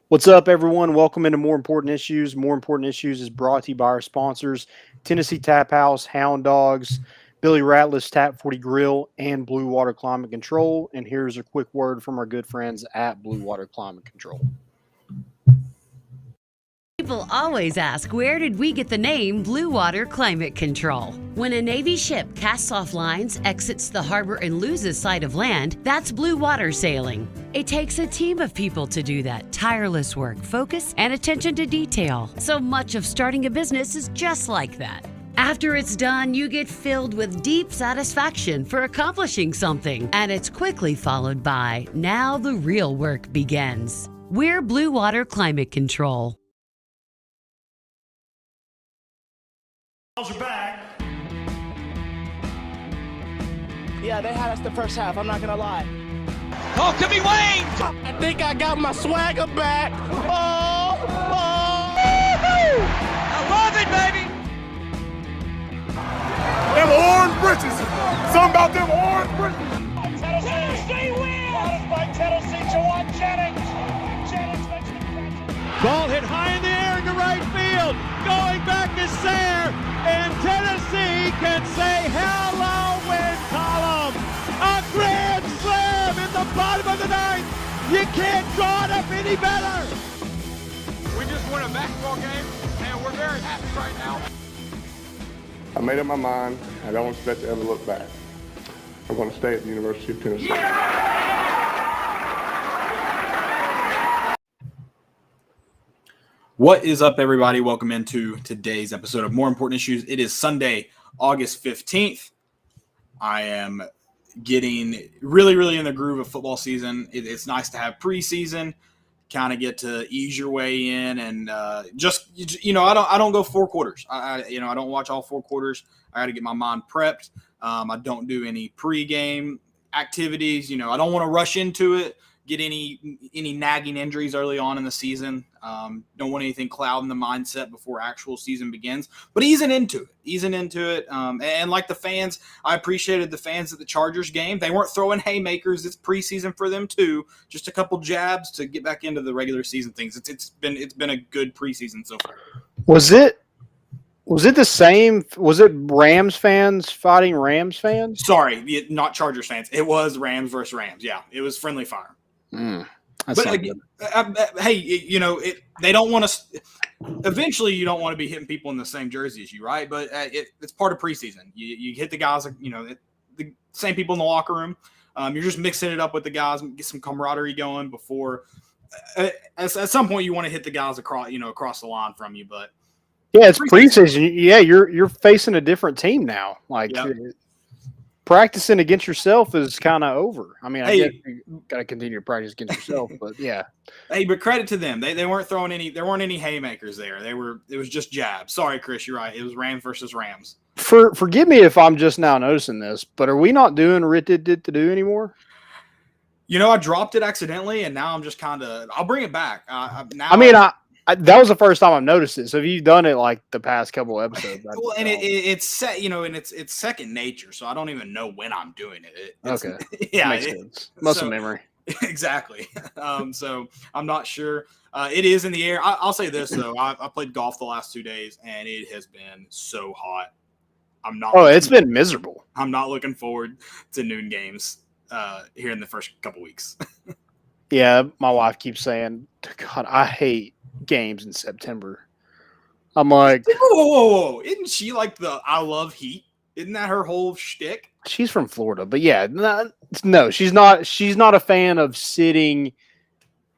What's up, everyone? Welcome into More Important Issues. More Important Issues is brought to you by our sponsors, Tennessee Tap House, Hound Dogs, Billy Ratliff's Tap 40 Grill, and Blue Water Climate Control. And here's a quick word from our good friends at Blue Water Climate Control. People always ask, where did we get the name Blue Water Climate Control? When a Navy ship casts off lines, exits the harbor, and loses sight of land, that's blue water sailing. It takes a team of people to do that. Tireless work, focus, and attention to detail. So much of starting a business is just like that. After it's done, you get filled with deep satisfaction for accomplishing something, and it's quickly followed by, now the real work begins. We're Blue Water Climate Control. Vols are back. Yeah, they had us the first half, I'm not gonna lie. Oh, could be Wayne! I think I got my swagger back. Oh! I love it, baby! Them orange britches. Something about them orange britches. Tennessee wins! By Tennessee, Jawan Jennings. Jennings makes the catch. Ball hit high in the air into right field. Going back is Sayre. And Tennessee can say hello, win column. A grand slam in the bottom of the ninth. You can't draw it up any better. We just won a basketball game, and we're very happy right now. I made up my mind. I don't expect to ever look back. I'm going to stay at the University of Tennessee. What is up, everybody? Welcome into today's episode of More Important Issues. It is Sunday, August 15th. I am getting really in the groove of football season. It's nice to have preseason, kind of get to ease your way in, and I don't go four quarters. I don't watch all four quarters. I got to get my mind prepped. I don't do any pregame activities. I don't want to rush into it. Get any nagging injuries early on in the season. Don't want anything clouding the mindset before actual season begins. But easing into it. And like the fans, I appreciated the fans at the Chargers game. They weren't throwing haymakers. It's preseason for them too. Just a couple jabs to get back into the regular season things. It's been a good preseason so far. Was it the same? Was it Rams fans fighting Rams fans? Sorry, not Chargers fans. It was Rams versus Rams. Yeah, it was friendly fire. But hey, they don't want to. Eventually, you don't want to be hitting people in the same jersey as you, right? But it's part of preseason. You hit the guys, the same people in the locker room. You're just mixing it up with the guys, get some camaraderie going before. At some point, you want to hit the guys across the line from you. But yeah, it's preseason. Yeah, you're facing a different team now. Practicing against yourself is kind of over. I mean, I guess you got to continue to practice against yourself, but yeah. Hey, but credit to them. They weren't throwing any. There weren't any haymakers there. It was just jabs. Sorry, Chris, you're right. It was Rams versus Rams. Forgive me if I'm just now noticing this, but are we not doing Rit Did to do anymore? I dropped it accidentally, and now I'm just kind of. I'll bring it back. That was the first time I've noticed it. So if you've done it like the past couple of episodes, well, and it's set, and it's second nature. So I don't even know when I'm doing it. Okay, yeah, makes sense. Muscle memory. Exactly. So I'm not sure. It is in the air. I'll say this though. I played golf the last 2 days, and it has been so hot. It's been miserable. I'm not looking forward to noon games here in the first couple weeks. Yeah, my wife keeps saying, "God, I hate games in September." I'm like, whoa. Isn't she like the I love heat? Isn't that her whole shtick? She's from Florida, but yeah, no, she's not. She's not a fan of sitting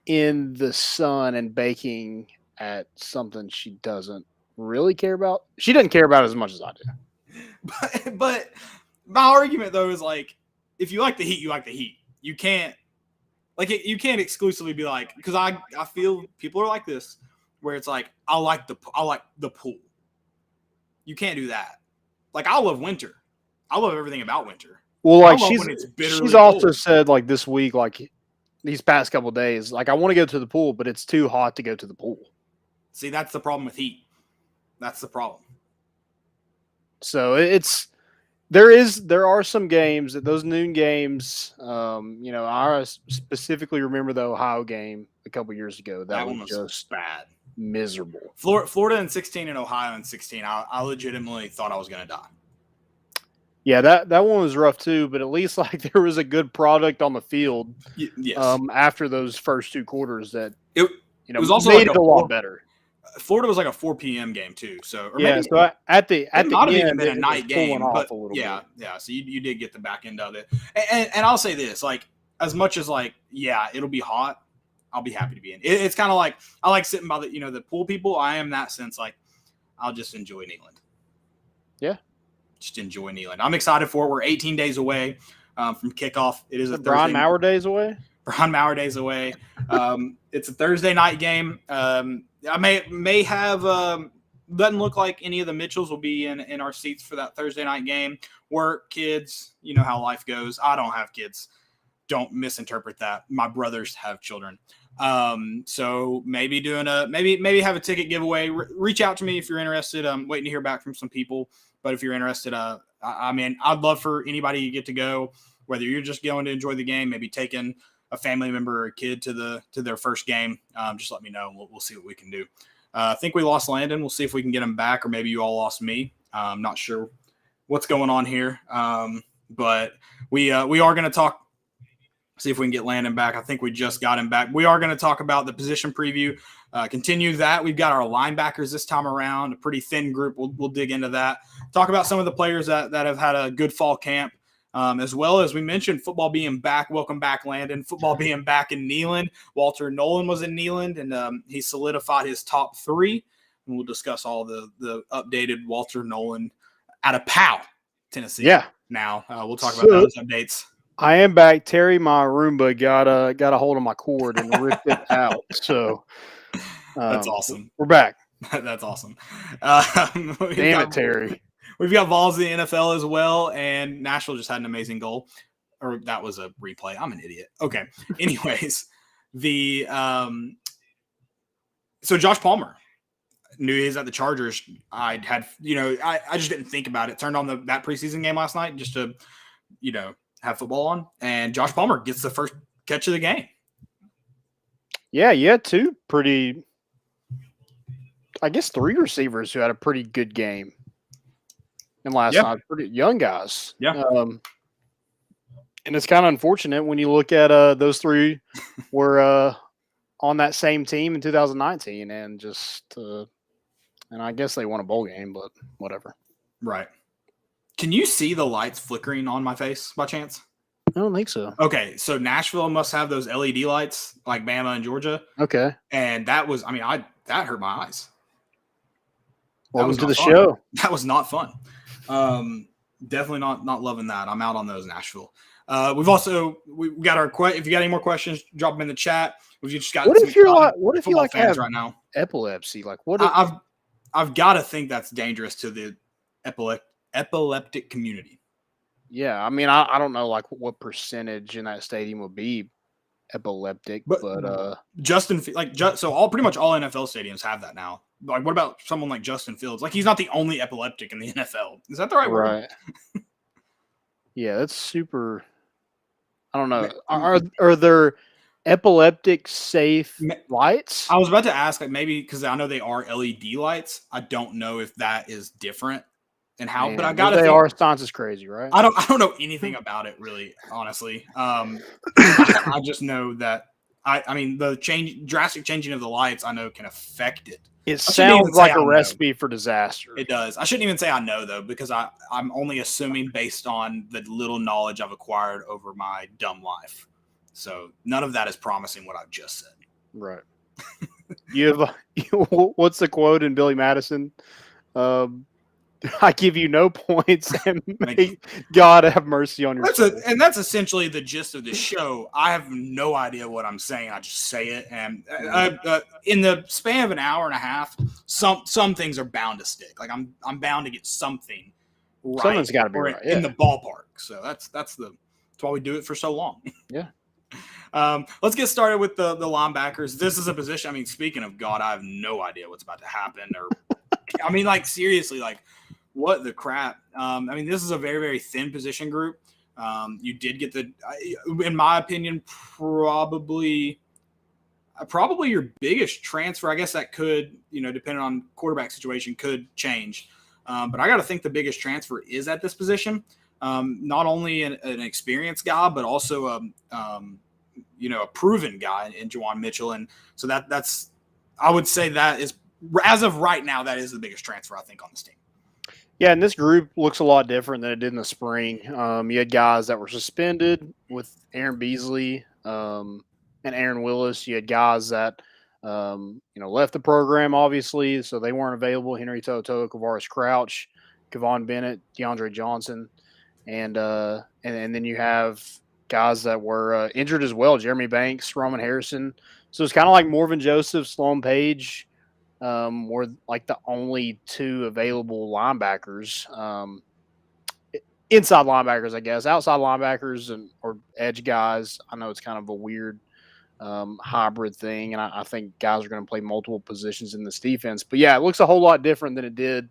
in the sun and baking at something she doesn't really care about. She doesn't care about it as much as I do. But my argument though is like, if you like the heat, you like the heat. You can't. You can't exclusively be like, because I feel people are like this, where it's like I like the pool. You can't do that. Like I love winter. I love everything about winter. Well, she's also said like this week, like these past couple of days, like I want to go to the pool, but it's too hot to go to the pool. See, that's the problem with heat. That's the problem. So it's There are some games that those noon games. I specifically remember the Ohio game a couple years ago. That one was was just bad. Miserable. Florida in 16 and Ohio in 16. I legitimately thought I was going to die. Yeah, that one was rough too, but at least like there was a good product on the field. Yes. After those first 2 quarters, that it was also made like it a lot better. Florida was like a 4 p.m. game too, so maybe, so at the might have end, even been a night game, but yeah. So you did get the back end of it, and I'll say this, like as much as like it'll be hot, I'll be happy to be in. It's kind of like I like sitting by the pool people. I am that sense, like I'll just enjoy Neyland. Yeah. Just enjoy Neyland. I'm excited for it. We're 18 days away from kickoff. It is a Brian Thursday. Maurer days away. Brian Maurer days away. It's a Thursday night game. I may have doesn't look like any of the Mitchells will be in our seats for that Thursday night game. Work, kids, you know how life goes. I don't have kids. Don't misinterpret that. My brothers have children. So maybe doing maybe have a ticket giveaway. Reach out to me if you're interested. I'm waiting to hear back from some people. But if you're interested, I mean, I'd love for anybody to get to go, whether you're just going to enjoy the game, maybe taking a family member or a kid to their first game. Just let me know. We'll see what we can do. I think we lost Landon. We'll see if we can get him back, or maybe you all lost me. I'm not sure what's going on here. But we are going to talk. See if we can get Landon back. I think we just got him back. We are going to talk about the position preview. Continue that. We've got our linebackers this time around, a pretty thin group. We'll dig into that. Talk about some of the players that have had a good fall camp, as well as we mentioned football being back. Welcome back, Landon. Football being back in Neyland. Walter Nolen was in Neyland, and he solidified his top 3. And we'll discuss all the updated Walter Nolen out of Powell, Tennessee. Yeah. Now we'll talk about those updates. I am back. Terry, my Roomba, got a hold of my cord and ripped it out. So that's awesome. We're back. That's awesome. Damn it, Terry. We've got Vols in the NFL as well, and Nashville just had an amazing goal. Or that was a replay. I'm an idiot. Okay. Anyways, so Josh Palmer knew he was at the Chargers. I just didn't think about it. Turned on that preseason game last night just to, have football on, and Josh Palmer gets the first catch of the game. Yeah, you had 2 pretty, I guess 3 receivers who had a pretty good game. And last night, pretty young guys. Yeah. And it's kind of unfortunate when you look at those 3 were on that same team in 2019 and and I guess they won a bowl game, but whatever. Right. Can you see the lights flickering on my face by chance? I don't think so. Okay, so Nashville must have those LED lights like Bama and Georgia. Okay. And that was, that hurt my eyes. Welcome to the show. That was not fun. Definitely not loving that. I'm out on those, Nashville. We've got our if you got any more questions, drop them in the chat. We've just got what if you fans right now? Epilepsy, like what? I've got to think that's dangerous to the epileptic community. Yeah, I mean, I don't know like what percentage in that stadium would be epileptic, but pretty much all NFL stadiums have that now. Like, what about someone like Justin Fields? Like, he's not the only epileptic in the NFL. Is that the right word? Right. Yeah, that's super. I don't know. Are there epileptic safe lights? I was about to ask, like, maybe because I know they are LED lights. I don't know if that is different and how. Man, but I gotta. They are. Science is crazy, right? I don't know anything about it really, honestly. I just know that the drastic changing of the lights I know can affect it. It sounds like a recipe for disaster. It does. I shouldn't even say I know, though, because I'm only assuming based on the little knowledge I've acquired over my dumb life. So none of that is promising what I've just said. Right. What's the quote in Billy Madison? I give you no points, and may God have mercy on your soul. That's essentially the gist of the show. I have no idea what I'm saying. I just say it, and in the span of an hour and a half, some things are bound to stick. Like I'm bound to get something right. Something's got to be right in the ballpark. So that's why we do it for so long. Yeah. Let's get started with the linebackers. This is a position. Speaking of God, I have no idea what's about to happen. Or, seriously, like, What the crap? I mean, this is a very, very thin position group. You did get in my opinion, probably your biggest transfer. I guess that could, depending on quarterback situation, could change. But I got to think the biggest transfer is at this position. Not only an experienced guy, but also a proven guy in Juwan Mitchell. And so that's I would say that is, as of right now, that is the biggest transfer I think on this team. Yeah, and this group looks a lot different than it did in the spring. You had guys that were suspended with Aaron Beasley and Aaron Willis. You had guys that left the program, obviously, so they weren't available. Henry Toto, Kavaris Crouch, Kevon Bennett, DeAndre Johnson, and then you have guys that were injured as well. Jeremy Banks, Roman Harrison. So it's kind of like Morvin Joseph, Sloan Page, were like the only two available linebackers, inside linebackers, I guess. Outside linebackers or edge guys, I know it's kind of a weird hybrid thing, and I think guys are going to play multiple positions in this defense. But yeah, it looks a whole lot different than it did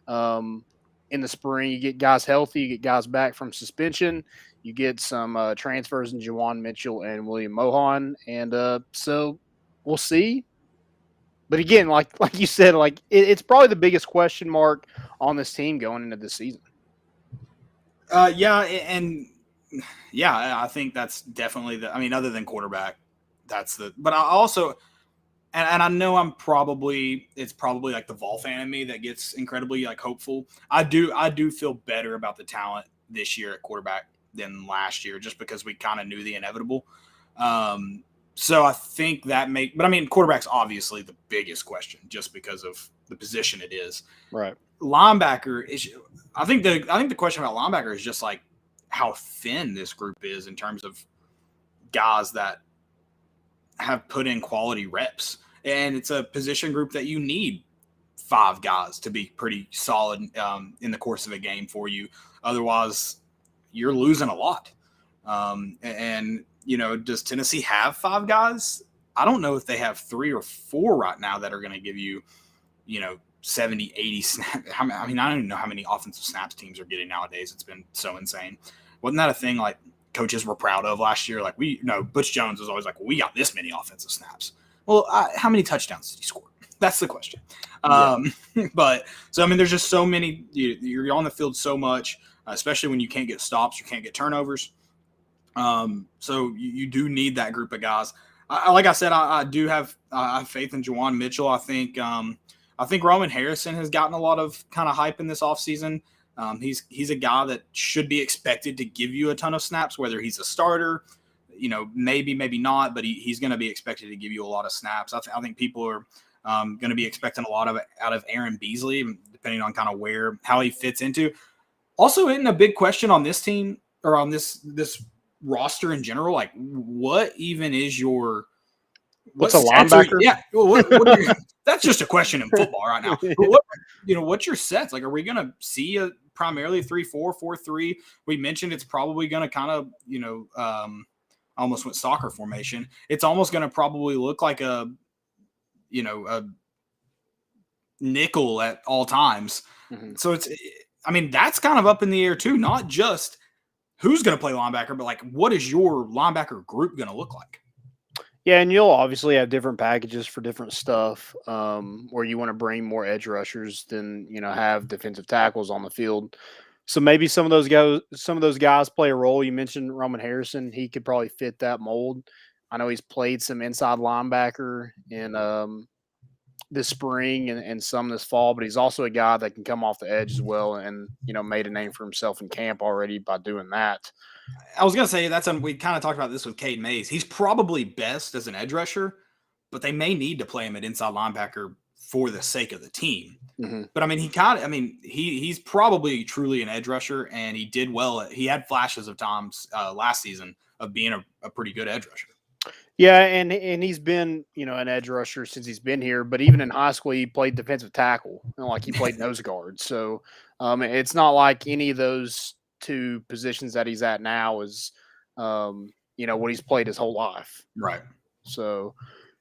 in the spring. You get guys healthy, you get guys back from suspension, you get some transfers in Juwan Mitchell and William Mohan, and so we'll see. But again, like you said, it's probably the biggest question mark on this team going into this season. I think that's definitely other than quarterback, but I also, and I know it's probably like the Vol fan in me that gets incredibly hopeful. I do feel better about the talent this year at quarterback than last year, just because we kind of knew the inevitable. So I think quarterback's obviously the biggest question just because of the position it is. Right. Linebacker is, I think the question about linebacker is just like how thin this group is in terms of guys that have put in quality reps. And it's a position group that you need 5 guys to be pretty solid in the course of a game for you. Otherwise, you're losing a lot. Does Tennessee have 5 guys? I don't know if they have 3 or 4 right now that are going to give you, 70, 80 snaps. I don't even know how many offensive snaps teams are getting nowadays. It's been so insane. Wasn't that a thing like coaches were proud of last year? Like Butch Jones was always like, we got this many offensive snaps. Well, how many touchdowns did he score? That's the question. Yeah. But so, there's just so many, you're on the field so much, especially when you can't get stops, you can't get turnovers. So you do need that group of guys. Like I said, I do have faith in Juwan Mitchell. I think Roman Harrison has gotten a lot of kind of hype in this offseason. He's a guy that should be expected to give you a ton of snaps, whether he's a starter, maybe not, but he's going to be expected to give you a lot of snaps. I think people are going to be expecting a lot of it out of Aaron Beasley, depending on kind of how he fits into. Also, isn't a big question on this team or on this roster in general, like what even is your what's a linebacker? That's just a question in football right now. But what's your sets? Like, are we going to see a primarily 3-4, 4-3? We mentioned it's probably going to kind of, I almost went soccer formation. It's almost going to probably look like a nickel at all times. Mm-hmm. So that's kind of up in the air too, not just who's going to play linebacker, but like, what is your linebacker group going to look like? Yeah, and you'll obviously have different packages for different stuff where you want to bring more edge rushers than, have defensive tackles on the field. So maybe some of those guys play a role. You mentioned Roman Harrison. He could probably fit that mold. I know he's played some inside linebacker in this spring and some this fall, but he's also a guy that can come off the edge as well and, made a name for himself in camp already by doing that. I was going to say we kind of talked about this with Cade Mays. He's probably best as an edge rusher, but they may need to play him at inside linebacker for the sake of the team. Mm-hmm. But he's probably truly an edge rusher, and he did well. He had flashes of times last season of being a pretty good edge rusher. Yeah, and he's been, an edge rusher since he's been here. But even in high school, he played defensive tackle, he played nose guard. So it's not like any of those 2 positions that he's at now is, what he's played his whole life. Right. So,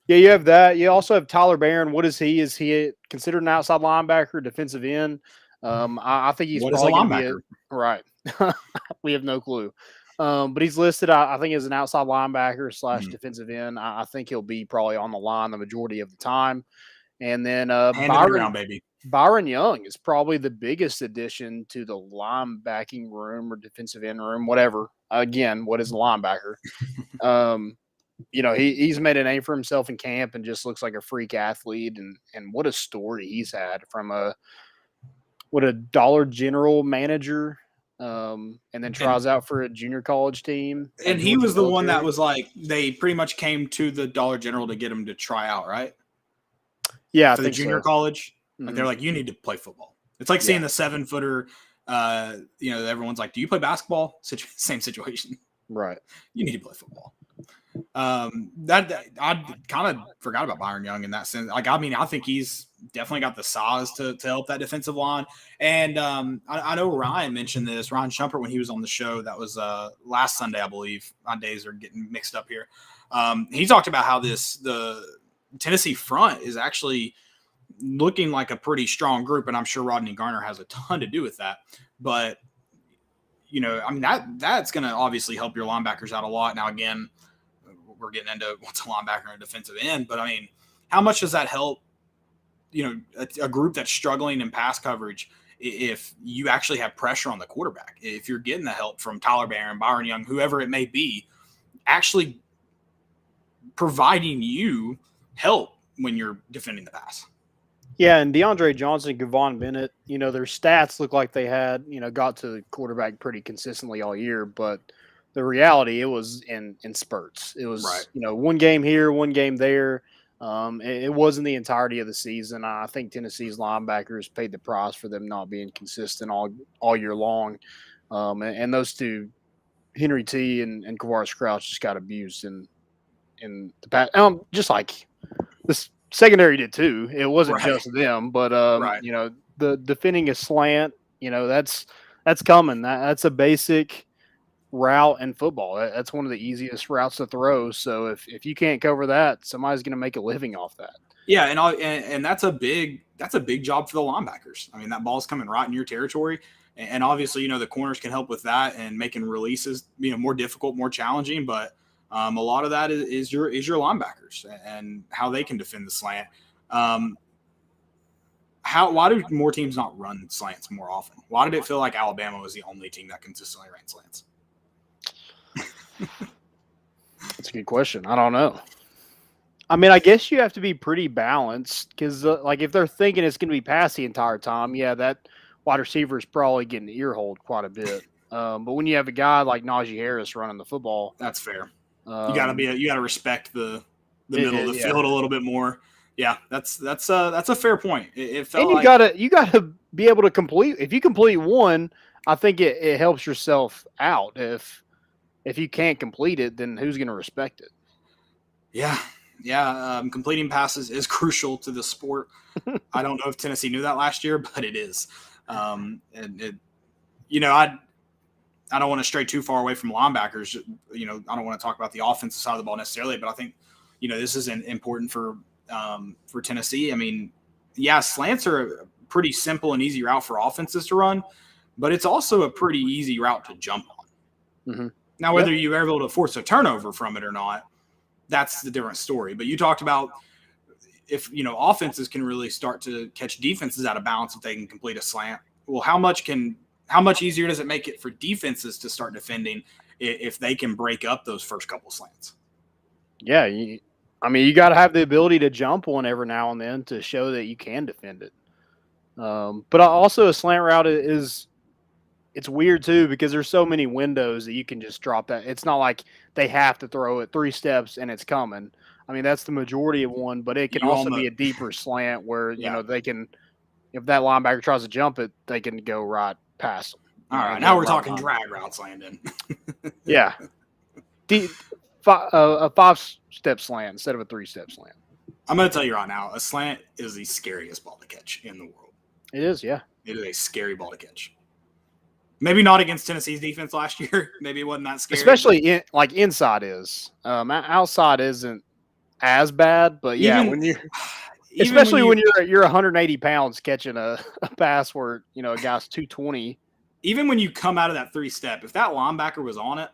yeah, you have that. You also have Tyler Barron. What is he? Is he considered an outside linebacker, defensive end? I think he's What is a probably going to be linebacker? right. We have no clue. But he's listed, I think, as an outside linebacker / defensive end. I think he'll be probably on the line the majority of the time. And then Hand to the ground, baby. Byron Young is probably the biggest addition to the linebacking room or defensive end room, whatever. Again, what is a linebacker? He's made a name for himself in camp and just looks like a freak athlete. And what a story he's had from a Dollar General manager, and then tries out for a junior college team. And he was the one that was like, they pretty much came to the Dollar General to get him to try out, right? Yeah, for the junior college. Like, they're like, you need to play football. It's like seeing the 7-footer. Everyone's like, do you play basketball? Same situation, right? You need to play football. That I kind of forgot about Byron Young in that sense. Like, I mean, I think he's definitely got the size to help that defensive line. And I know Ryan mentioned this, Ryan Shumpert, when he was on the show. That was last Sunday, I believe. My days are getting mixed up here. He talked about how the Tennessee front is actually looking like a pretty strong group, and I'm sure Rodney Garner has a ton to do with that. But I mean, that's going to obviously help your linebackers out a lot. Now, again, we're getting into what's a linebacker and a defensive end, but I mean, how much does that help? A group that's struggling in pass coverage, if you actually have pressure on the quarterback, if you're getting the help from Tyler Barron, Byron Young, whoever it may be, actually providing you help when you're defending the pass. Yeah, and DeAndre Johnson and Gavon Bennett, their stats look like they had, got to the quarterback pretty consistently all year, but the reality, it was in spurts. It was, right. One game here, one game there. It wasn't the entirety of the season. I think Tennessee's linebackers paid the price for them not being consistent all year long. And those two, Henry T and Kavaris Crouch, just got abused in the past. Just like this secondary did too. It wasn't just them, but the defending a slant, that's coming. That's a basic route in football. That's one of the easiest routes to throw. So if you can't cover that, somebody's going to make a living off that. Yeah, and that's a big job for the linebackers. I mean, that ball's coming right in your territory, and obviously, the corners can help with that and making releases, more difficult, more challenging. But a lot of that is your linebackers and how they can defend the slant. Why do more teams not run slants more often? Why did it feel like Alabama was the only team that consistently ran slants? That's a good question. I don't know. I mean, I guess you have to be pretty balanced because, if they're thinking it's going to be pass the entire time, that wide receiver is probably getting ear-holed quite a bit. But when you have a guy like Najee Harris running the football, that's fair. You got to respect the middle of the field a little bit more. Yeah, that's a fair point. It felt and you gotta be able to complete. If you complete one, I think it helps yourself out. If you can't complete it, then who's going to respect it? Yeah. Completing passes is crucial to the sport. I don't know if Tennessee knew that last year, but it is. I don't want to stray too far away from linebackers. I don't want to talk about the offensive side of the ball necessarily, but I think, this is important for Tennessee. I mean, slants are a pretty simple and easy route for offenses to run, but it's also a pretty easy route to jump on. Mm-hmm. Now, whether you're able to force a turnover from it or not, that's the different story. But you talked about if, offenses can really start to catch defenses out of balance if they can complete a slant. Well, how much easier does it make it for defenses to start defending if they can break up those first couple slants? Yeah. You got to have the ability to jump one every now and then to show that you can defend it. But also a slant route it's weird too because there's so many windows that you can just drop that. It's not like they have to throw it 3 steps and it's coming. I mean, that's the majority of one, but it can also be a deeper slant where, they can, if that linebacker tries to jump it, they can go right past them. All right. Now we're talking drag routes, Landon. Yeah. A 5-step slant instead of a 3-step slant. I'm going to tell you right now, a slant is the scariest ball to catch in the world. It is, yeah. It is a scary ball to catch. Maybe not against Tennessee's defense last year. Maybe it wasn't that scary. Especially inside is. Outside isn't as bad, but yeah, Especially when you're 180 pounds catching a pass where, you know, a guy's 220. Even when you come out of that 3-step, if that linebacker was on it,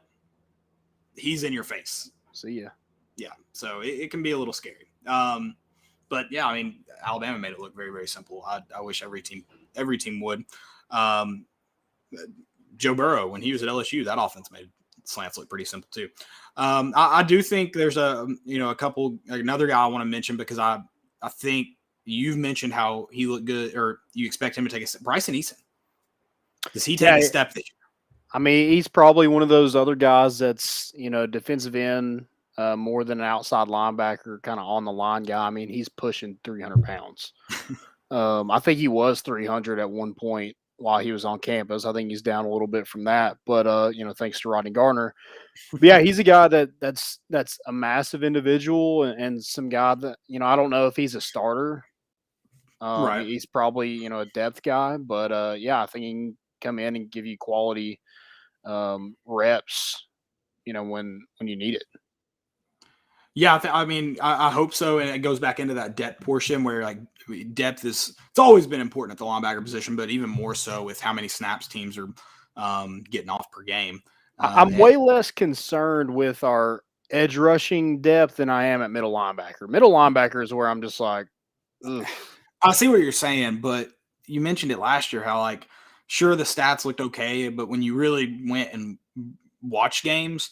he's in your face. See ya. Yeah, so it can be a little scary. But yeah, I mean, Alabama made it look very, very simple. I wish every team would. Joe Burrow, when he was at LSU, that offense made slants look pretty simple too. I do think there's another guy I want to mention because I think you've mentioned how he looked good, or you expect him to take a step. Bryson Eason. Does he take a step this year? I mean, he's probably one of those other guys that's, you know, defensive end, more than an outside linebacker, kind of on the line guy. I mean, he's pushing 300 pounds. I think he was 300 at one point while he was on campus. I think he's down a little bit from that, but you know, thanks to Rodney Garner. But yeah, he's a guy that's a massive individual and some guy that, you know, I don't know if he's a starter. Right. He's probably, you know, a depth guy, but yeah, I think he can come in and give you quality reps, you know, when you need it. Yeah, I hope so, and it goes back into that depth portion where like depth it's always been important at the linebacker position, but even more so with how many snaps teams are getting off per game. I'm way less concerned with our edge rushing depth than I am at middle linebacker. Middle linebacker is where I'm just like, ugh. I see what you're saying, but you mentioned it last year how like sure the stats looked okay, but when you really went and watched games,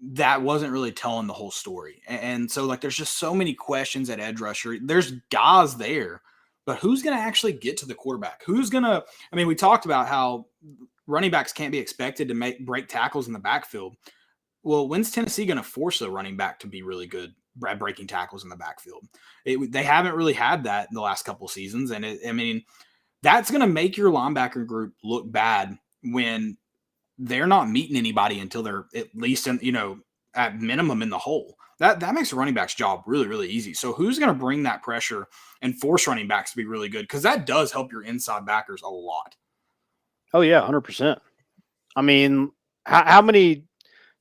that wasn't really telling the whole story. And so like there's just so many questions at edge rusher. There's guys there, but who's going to actually get to the quarterback? We talked about how running backs can't be expected to break tackles in the backfield. Well, when's Tennessee going to force a running back to be really good at breaking tackles in the backfield? They haven't really had that in the last couple of seasons. And that's going to make your linebacker group look bad when they're not meeting anybody until they're at least at minimum in the hole. That makes a running back's job really, really easy. So who's going to bring that pressure and force running backs to be really good? Because that does help your inside backers a lot. Oh yeah, 100%. I mean, how many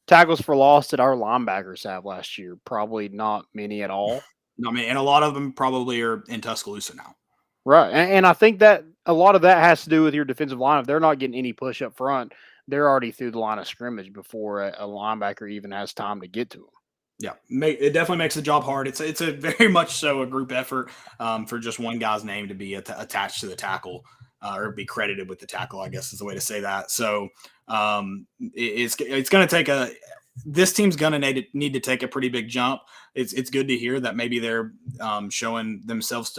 tackles for loss did our linebackers have last year? Probably not many at all. And a lot of them probably are in Tuscaloosa now. Right. And I think that a lot of that has to do with your defensive line. If they're not getting any push up front, they're already through the line of scrimmage before a linebacker even has time to get to them. Yeah, it definitely makes the job hard. It's a very much so a group effort for just one guy's name to be attached to the tackle or be credited with the tackle, I guess is the way to say that. So it's going to take this team's going to need to take a pretty big jump. It's good to hear that maybe they're showing themselves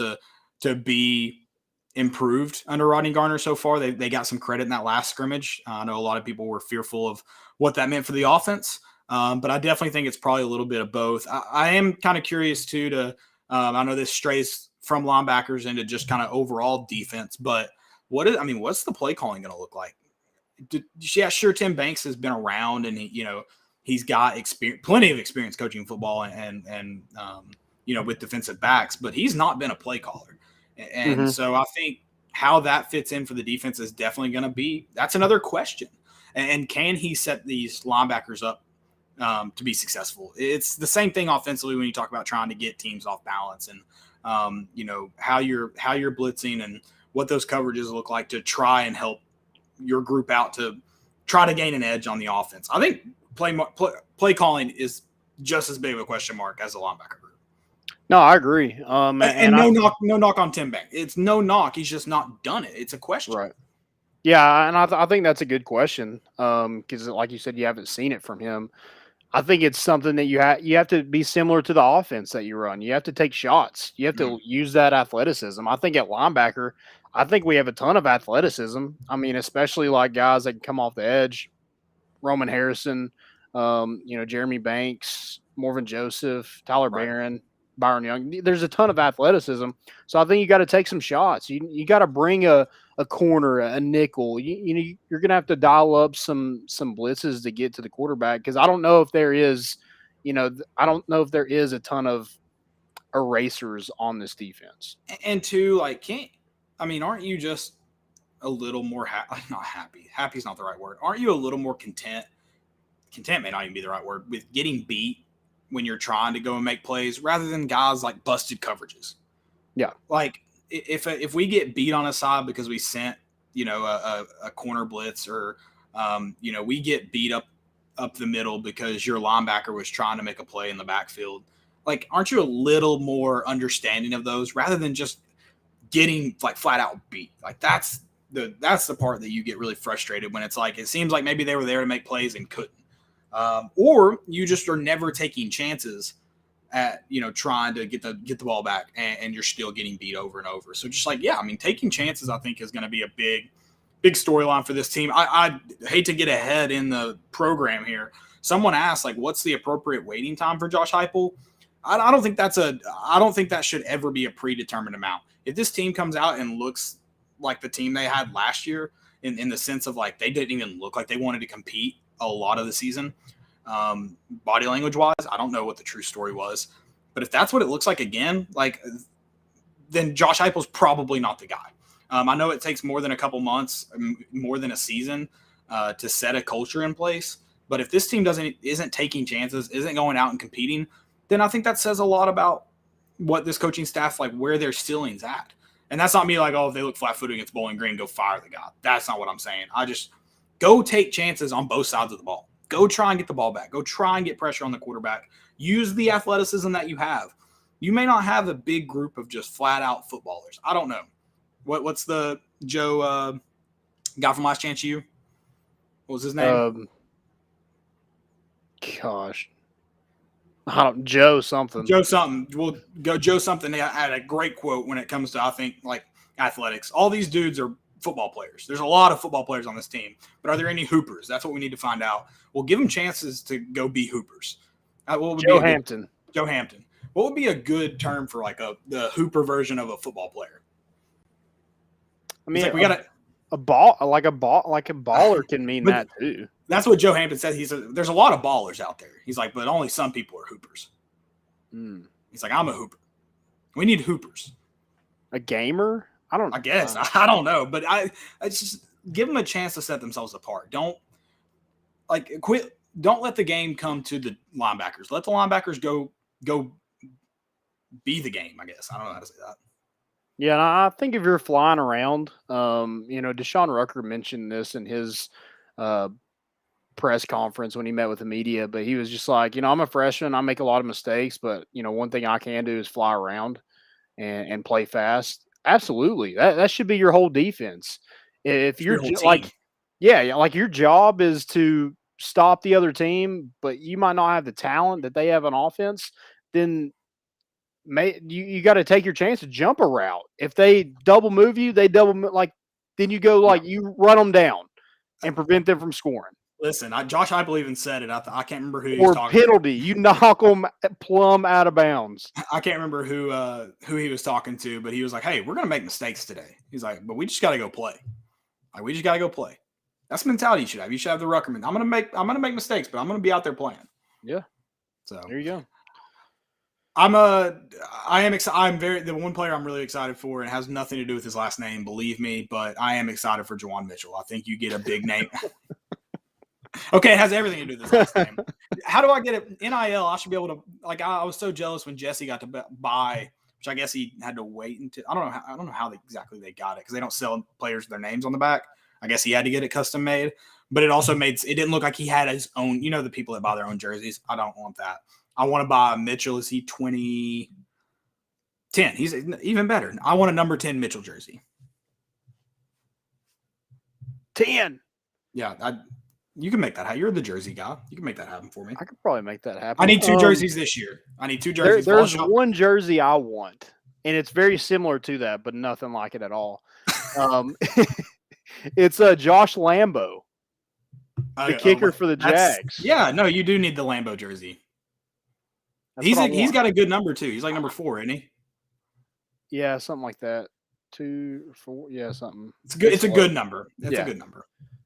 to be improved under Rodney Garner so far. They got some credit in that last scrimmage. I know a lot of people were fearful of what that meant for the offense, but I definitely think it's probably a little bit of both. I am kind of curious too I know this strays from linebackers into just kind of overall defense, but what's the play calling going to look like? Sure, Tim Banks has been around and he's got plenty of experience coaching football and with defensive backs, but he's not been a play caller. And so I think how that fits in for the defense is definitely going to be – that's another question. And can he set these linebackers up to be successful? It's the same thing offensively when you talk about trying to get teams off balance and, how you're blitzing and what those coverages look like to try and help your group out to try to gain an edge on the offense. I think play calling is just as big of a question mark as a linebacker group. No, I agree. No knock on Tim Banks. It's no knock. He's just not done it. It's a question. Right. Yeah, and I think that's a good question because, like you said, you haven't seen it from him. I think it's something that you have to be similar to the offense that you run. You have to take shots. You have to use that athleticism. I think at linebacker, I think we have a ton of athleticism. I mean, especially like guys that can come off the edge, Roman Harrison, Jeremy Banks, Morvan Joseph, Tyler Barron, Byron Young. There's a ton of athleticism. So I think you got to take some shots. You got to bring a corner, a nickel. You're going to have to dial up some blitzes to get to the quarterback because I don't know if there is, a ton of erasers on this defense. And two, aren't you just a little more not happy? Happy's not the right word. Aren't you a little more content? Content may not even be the right word with getting beat when you're trying to go and make plays rather than guys like busted coverages. Yeah. Like if we get beat on a side because we sent, a corner blitz or, we get beat up the middle because your linebacker was trying to make a play in the backfield. Like, aren't you a little more understanding of those rather than just getting like flat out beat? Like that's the part that you get really frustrated when it's like, it seems like maybe they were there to make plays and couldn't. Or you just are never taking chances at, trying to get the ball back and you're still getting beat over and over. So just like, taking chances, I think is going to be a big storyline for this team. I hate to get ahead in the program here. Someone asked, like, what's the appropriate waiting time for Josh Heupel? I don't think that should ever be a predetermined amount. If this team comes out and looks like the team they had last year in the sense of like they didn't even look like they wanted to compete a lot of the season, body language wise, I don't know what the true story was. But if that's what it looks like again, like, then Josh Heupel's probably not the guy. I know it takes more than a couple months, more than a season to set a culture in place. But if this team isn't taking chances, isn't going out and competing, then I think that says a lot about what this coaching staff, like where their ceiling's at. And that's not me like, oh, if they look flat-footed against Bowling Green, go fire the guy. That's not what I'm saying. I just go take chances on both sides of the ball. Go try and get the ball back. Go try and get pressure on the quarterback. Use the athleticism that you have. You may not have a big group of just flat-out footballers. I don't know. What's the Joe guy from Last Chance U? What was his name? Gosh. Joe something. Joe something. We'll go Joe something. They had a great quote when it comes to, I think, like athletics. All these dudes are football players. There's a lot of football players on this team, but are there any hoopers? That's what we need to find out. We'll give them chances to go be hoopers. Joe Hampton. Joe Hampton. What would be a good term for like the hooper version of a football player? I mean, like we got a baller can mean that too. That's what Joe Hampton said. There's a lot of ballers out there. He's like, but only some people are hoopers. He's like, I'm a hooper. We need hoopers. A gamer? I guess. I don't know. But I just give them a chance to set themselves apart. Don't let the game come to the linebackers. Let the linebackers go be the game, I guess. I don't know how to say that. Yeah, and I think if you're flying around, Deshaun Rucker mentioned this in his press conference when he met with the media, but he was just like, I'm a freshman. I make a lot of mistakes, but, one thing I can do is fly around and play fast. Absolutely. That should be your whole defense. If you're like your job is to stop the other team, but you might not have the talent that they have on offense, then you got to take your chance to jump a route. If they double move you, then you go you run them down and prevent them from scoring. Listen, Josh Heupel even said it. I can't remember who he was talking penalty. You knock them plumb out of bounds. I can't remember who he was talking to, but he was like, "Hey, we're gonna make mistakes today." He's like, "But we just got to go play. Like we just got to go play." That's the mentality you should have. You should have the Ruckerman. I'm gonna make mistakes, but I'm gonna be out there playing. Yeah. So there you go. The one player I'm really excited for, and it has nothing to do with his last name, believe me, but I am excited for Juwan Mitchell. I think you get a big name. Okay, it has everything to do with his last name. How do I get it? NIL, I should be able to, I was so jealous when Jesse got to buy, which I guess he had to wait until, I don't know how exactly they got it, because they don't sell players their names on the back. I guess he had to get it custom made, but it also it didn't look like he had his own, the people that buy their own jerseys. I don't want that. I want to buy Mitchell. Is he 2010? He's even better. I want a number 10 Mitchell jersey. 10. Yeah, you can make that happen. You're the jersey guy. You can make that happen for me. I could probably make that happen. I need 2 jerseys this year. I need 2 jerseys. There's one jersey I want, and it's very similar to that, but nothing like it at all. It's Josh Lambo, the kicker for the Jags. Yeah, no, you do need the Lambo jersey. He's got a good number too. He's like number 4, isn't he? Yeah, something like that. 2 or 4. Yeah, something. It's good. It's a good number. It's a good number.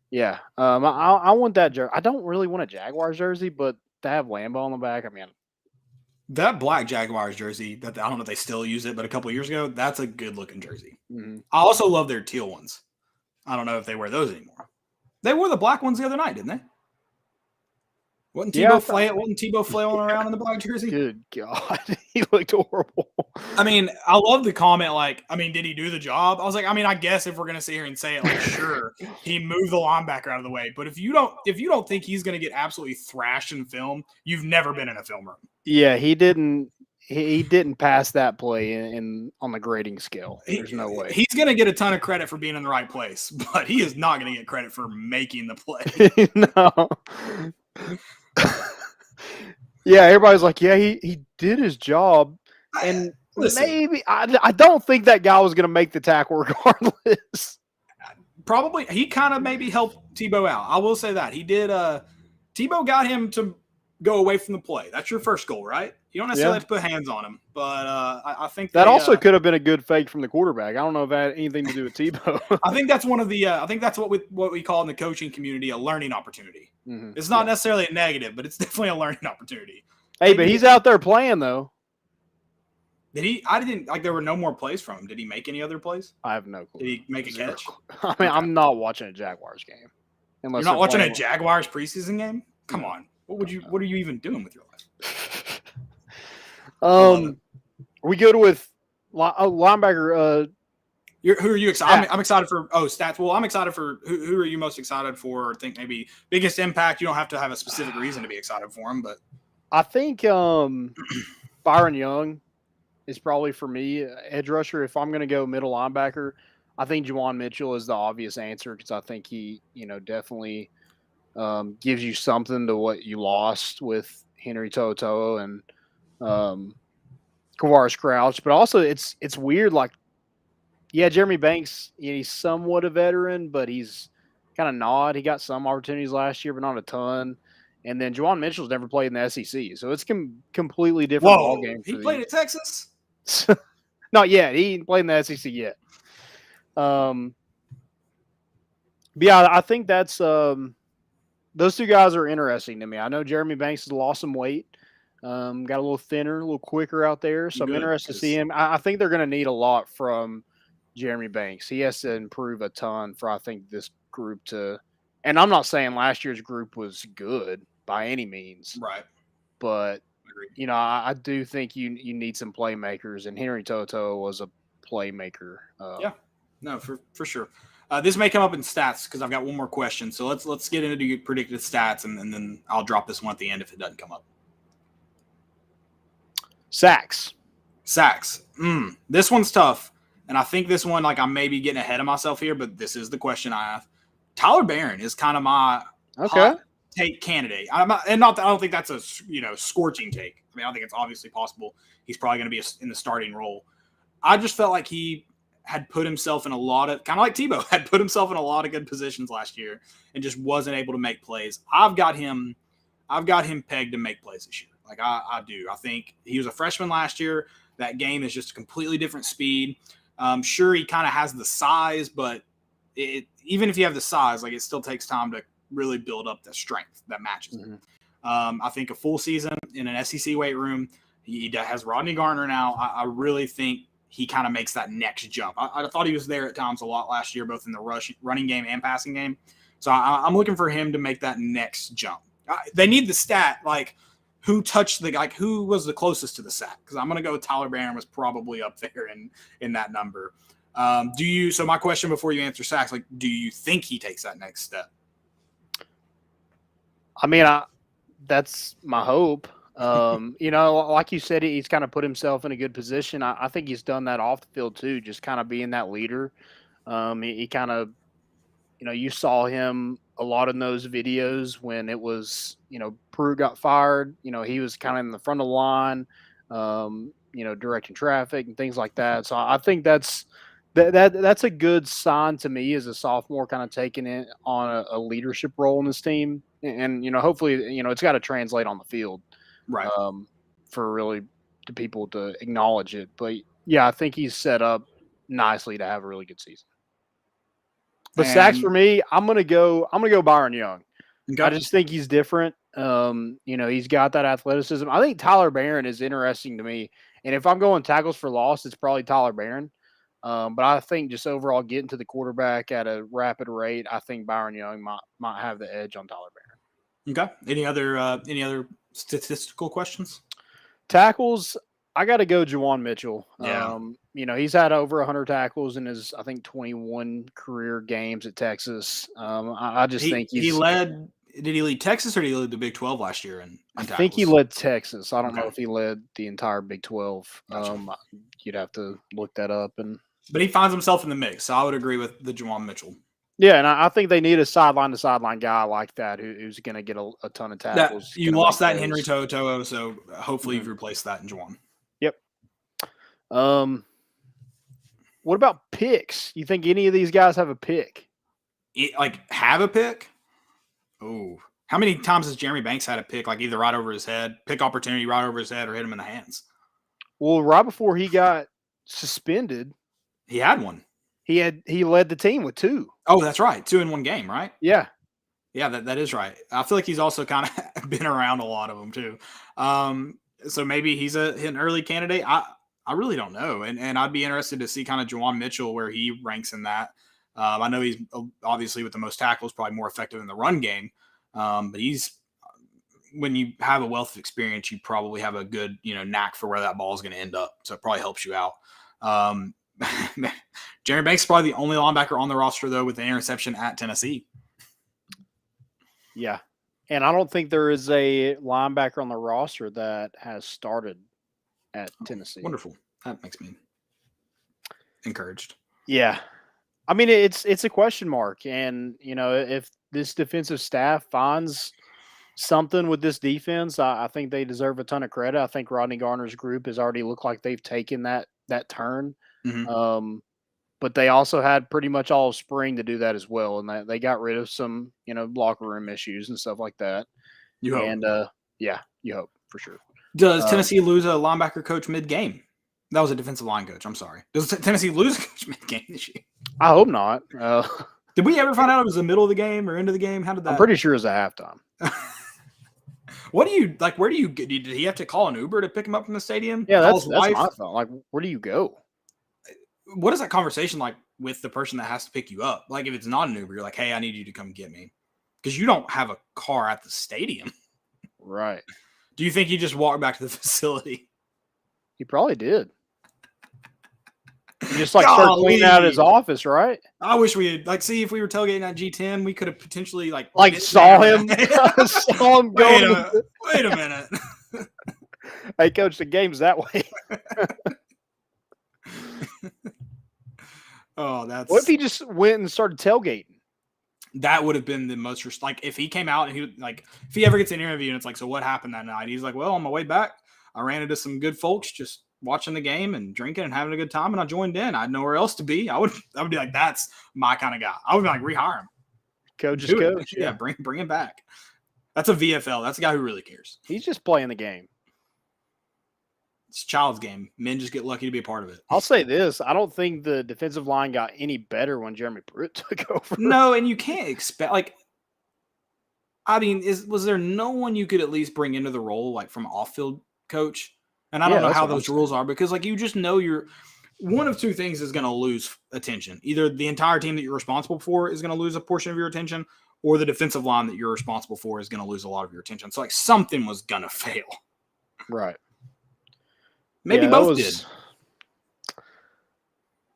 Yeah. I want that jersey. I don't really want a Jaguars jersey, but to have Lambo on the back, I mean, that black Jaguars jersey that I don't know if they still use it, but a couple of years ago, that's a good looking jersey. Mm-hmm. I also love their teal ones. I don't know if they wear those anymore. They wore the black ones the other night, didn't they? Wasn't Yeah, Tebow flailing around in the black jersey? Good God, he looked horrible. I mean, I love the comment. Like, I mean, did he do the job? I was like, I mean, I guess if we're gonna sit here and say it, like, sure, he moved the linebacker out of the way. But if you don't think he's gonna get absolutely thrashed in film, you've never been in a film room. Yeah, he didn't. He didn't pass that play in on the grading scale. There's no way. He's gonna get a ton of credit for being in the right place, but he is not gonna get credit for making the play. No. Yeah, everybody's like, yeah, he did his job, and Listen, maybe I don't think that guy was going to make the tackle regardless. probably he kind of maybe helped Tebow out. I will say that he did. Tebow got him to go away from the play. That's your first goal, right? You don't necessarily have to put hands on him, but I think that also could have been a good fake from the quarterback. I don't know if that had anything to do with Tebow. I think that's one of the. I think that's what we call in the coaching community a learning opportunity. Mm-hmm. It's not necessarily a negative, but it's definitely a learning opportunity. Hey, but he's out there playing though. Did he? I didn't like. There were no more plays from him. Did he make any other plays? I have no clue. Did he make a catch? I mean, I'm not watching a Jaguars game. You're not watching a Jaguars preseason game? Come on. What are you even doing with your life? We go with linebacker. Who are you excited? I'm excited for. Stats. Well, I'm excited for. Who are you most excited for? Or think maybe biggest impact. You don't have to have a specific reason to be excited for him, but I think Byron Young is probably for me edge rusher. If I'm going to go middle linebacker, I think Juwan Mitchell is the obvious answer because I think he, definitely gives you something to what you lost with Henry To'oTo'o and Kavaris Crouch. But also, it's weird. Like, yeah, Jeremy Banks, he's somewhat a veteran, but he's kind of not. He got some opportunities last year, but not a ton. And then Juwan Mitchell's never played in the SEC, so it's completely different ball game. He played at Texas? Not yet. He ain't played in the SEC yet. But yeah, I think that's those two guys are interesting to me. I know Jeremy Banks has lost some weight, got a little thinner, a little quicker out there, so I'm interested to see him. I think they're going to need a lot from Jeremy Banks. He has to improve a ton for, I think, this group to – and I'm not saying last year's group was good by any means. Right. But, I do think you need some playmakers, and Henry To'oTo'o was a playmaker. Yeah. No, for sure. This may come up in stats because I've got one more question. So let's get into your predicted stats, and then I'll drop this one at the end if it doesn't come up. Sacks. This one's tough. And I think this one, like, I may be getting ahead of myself here, but this is the question I have. Tyler Barron is kind of my hot take candidate. I don't think that's a scorching take. I mean, I think it's obviously possible he's probably going to be in the starting role. I just felt like he had put himself in a lot of, kind of like Tebow, had put himself in a lot of good positions last year and just wasn't able to make plays. I've got him pegged to make plays this year. Like I do. I think he was a freshman last year. That game is just a completely different speed. Sure, he kind of has the size, but even if you have the size, like, it still takes time to really build up the strength that matches it. I think a full season in an SEC weight room, he has Rodney Garner now. I really think he kind of makes that next jump. I thought he was there at times a lot last year, both in the running game and passing game. So I'm looking for him to make that next jump. They need the stat, like, who was the closest to the sack? Because I'm going to go with Tyler Barron was probably up there in that number. So my question before you answer sacks, like, do you think he takes that next step? I mean, that's my hope. Like you said, he's kind of put himself in a good position. I think he's done that off the field too, just kind of being that leader. He kind of, you saw him a lot in those videos when it was, Pruitt got fired. He was kind of in the front of the line, directing traffic and things like that. So I think that's a good sign to me as a sophomore, kind of taking it on a leadership role in this team. And, hopefully, it's got to translate on the field. Right. For really the people to acknowledge it. But yeah, I think he's set up nicely to have a really good season. But sacks for me, I'm gonna go Byron Young. Okay. I just think he's different. He's got that athleticism. I think Tyler Barron is interesting to me. And if I'm going tackles for loss, it's probably Tyler Barron. But I think just overall getting to the quarterback at a rapid rate, I think Byron Young might have the edge on Tyler Barron. Okay. Any other statistical questions? Tackles, I got to go Juwan Mitchell. Yeah. He's had over 100 tackles in his, I think, 21 career games at Texas. I just think he led. Did he lead Texas or did he lead the Big 12 last year in I tackles? think he led Texas. I don't know Okay. if he led the entire Big 12. Gotcha. You'd have to look that up. But he finds himself in the mix. So I would agree with the Juwan Mitchell. Yeah, and I think they need a sideline-to-sideline guy like that who's going to get a ton of tackles. You lost that in Henry To'o, so hopefully you've replaced that in Juwan. Yep. What about picks? You think any of these guys have a pick? Have a pick? Oh, how many times has Jeremy Banks had a pick, like either right over his head, pick opportunity right over his head, or hit him in the hands? Well, right before he got suspended, he had one. He led the team with 2. Oh, that's right. 2 in one game, right? Yeah. Yeah, that is right. I feel like he's also kind of been around a lot of them too. So maybe he's an early candidate. I really don't know. And I'd be interested to see kind of Juwan Mitchell where he ranks in that. I know he's obviously with the most tackles, probably more effective in the run game. But when you have a wealth of experience, you probably have a good, knack for where that ball is going to end up. So it probably helps you out. Jeremy Banks is probably the only linebacker on the roster, though, with an interception at Tennessee. Yeah. And I don't think there is a linebacker on the roster that has started at Tennessee. Wonderful. That makes me encouraged. Yeah. I mean, it's a question mark. And, if this defensive staff finds something with this defense, I think they deserve a ton of credit. I think Rodney Garner's group has already looked like they've taken that turn. Mm-hmm. But they also had pretty much all of spring to do that as well. And they got rid of some, locker room issues and stuff like that. You hope. And, you hope for sure. Does Tennessee lose a linebacker coach mid-game? That was a defensive line coach. I'm sorry. Does Tennessee lose a coach mid-game this year? I hope not. Did we ever find out it was the middle of the game or end of the game? How did that? I'm pretty sure it was at halftime. What do you like? Where do you get? Did he have to call an Uber to pick him up from the stadium? Yeah, that's my thought. Like, where do you go? What is that conversation like with the person that has to pick you up? Like, if it's not an Uber, you're like, hey, I need you to come get me. Because you don't have a car at the stadium. Right. Do you think he just walked back to the facility? He probably did. He just started cleaning out his office, right? I wish we had see if we were tailgating at G10, we could have potentially saw him go. Wait a minute. Hey, coach, the game's that way. Oh, that's. What if he just went and started tailgating? That would have been the most if he came out and he if he ever gets an interview and it's so what happened that night? He's like, well, on my way back, I ran into some good folks just watching the game and drinking and having a good time, and I joined in. I had nowhere else to be. I would be like, that's my kind of guy. I would be like, rehire him. Coach is coach. Yeah, bring him back. That's a VFL. That's a guy who really cares. He's just playing the game. It's a child's game. Men just get lucky to be a part of it. I'll say this. I don't think the defensive line got any better when Jeremy Pruitt took over. No, and you can't expect was there no one you could at least bring into the role from off-field coach? And I don't know how those rules are because you just know you're one of two things is going to lose attention. Either the entire team that you're responsible for is going to lose a portion of your attention, or the defensive line that you're responsible for is going to lose a lot of your attention. So something was going to fail. Right. Maybe both did.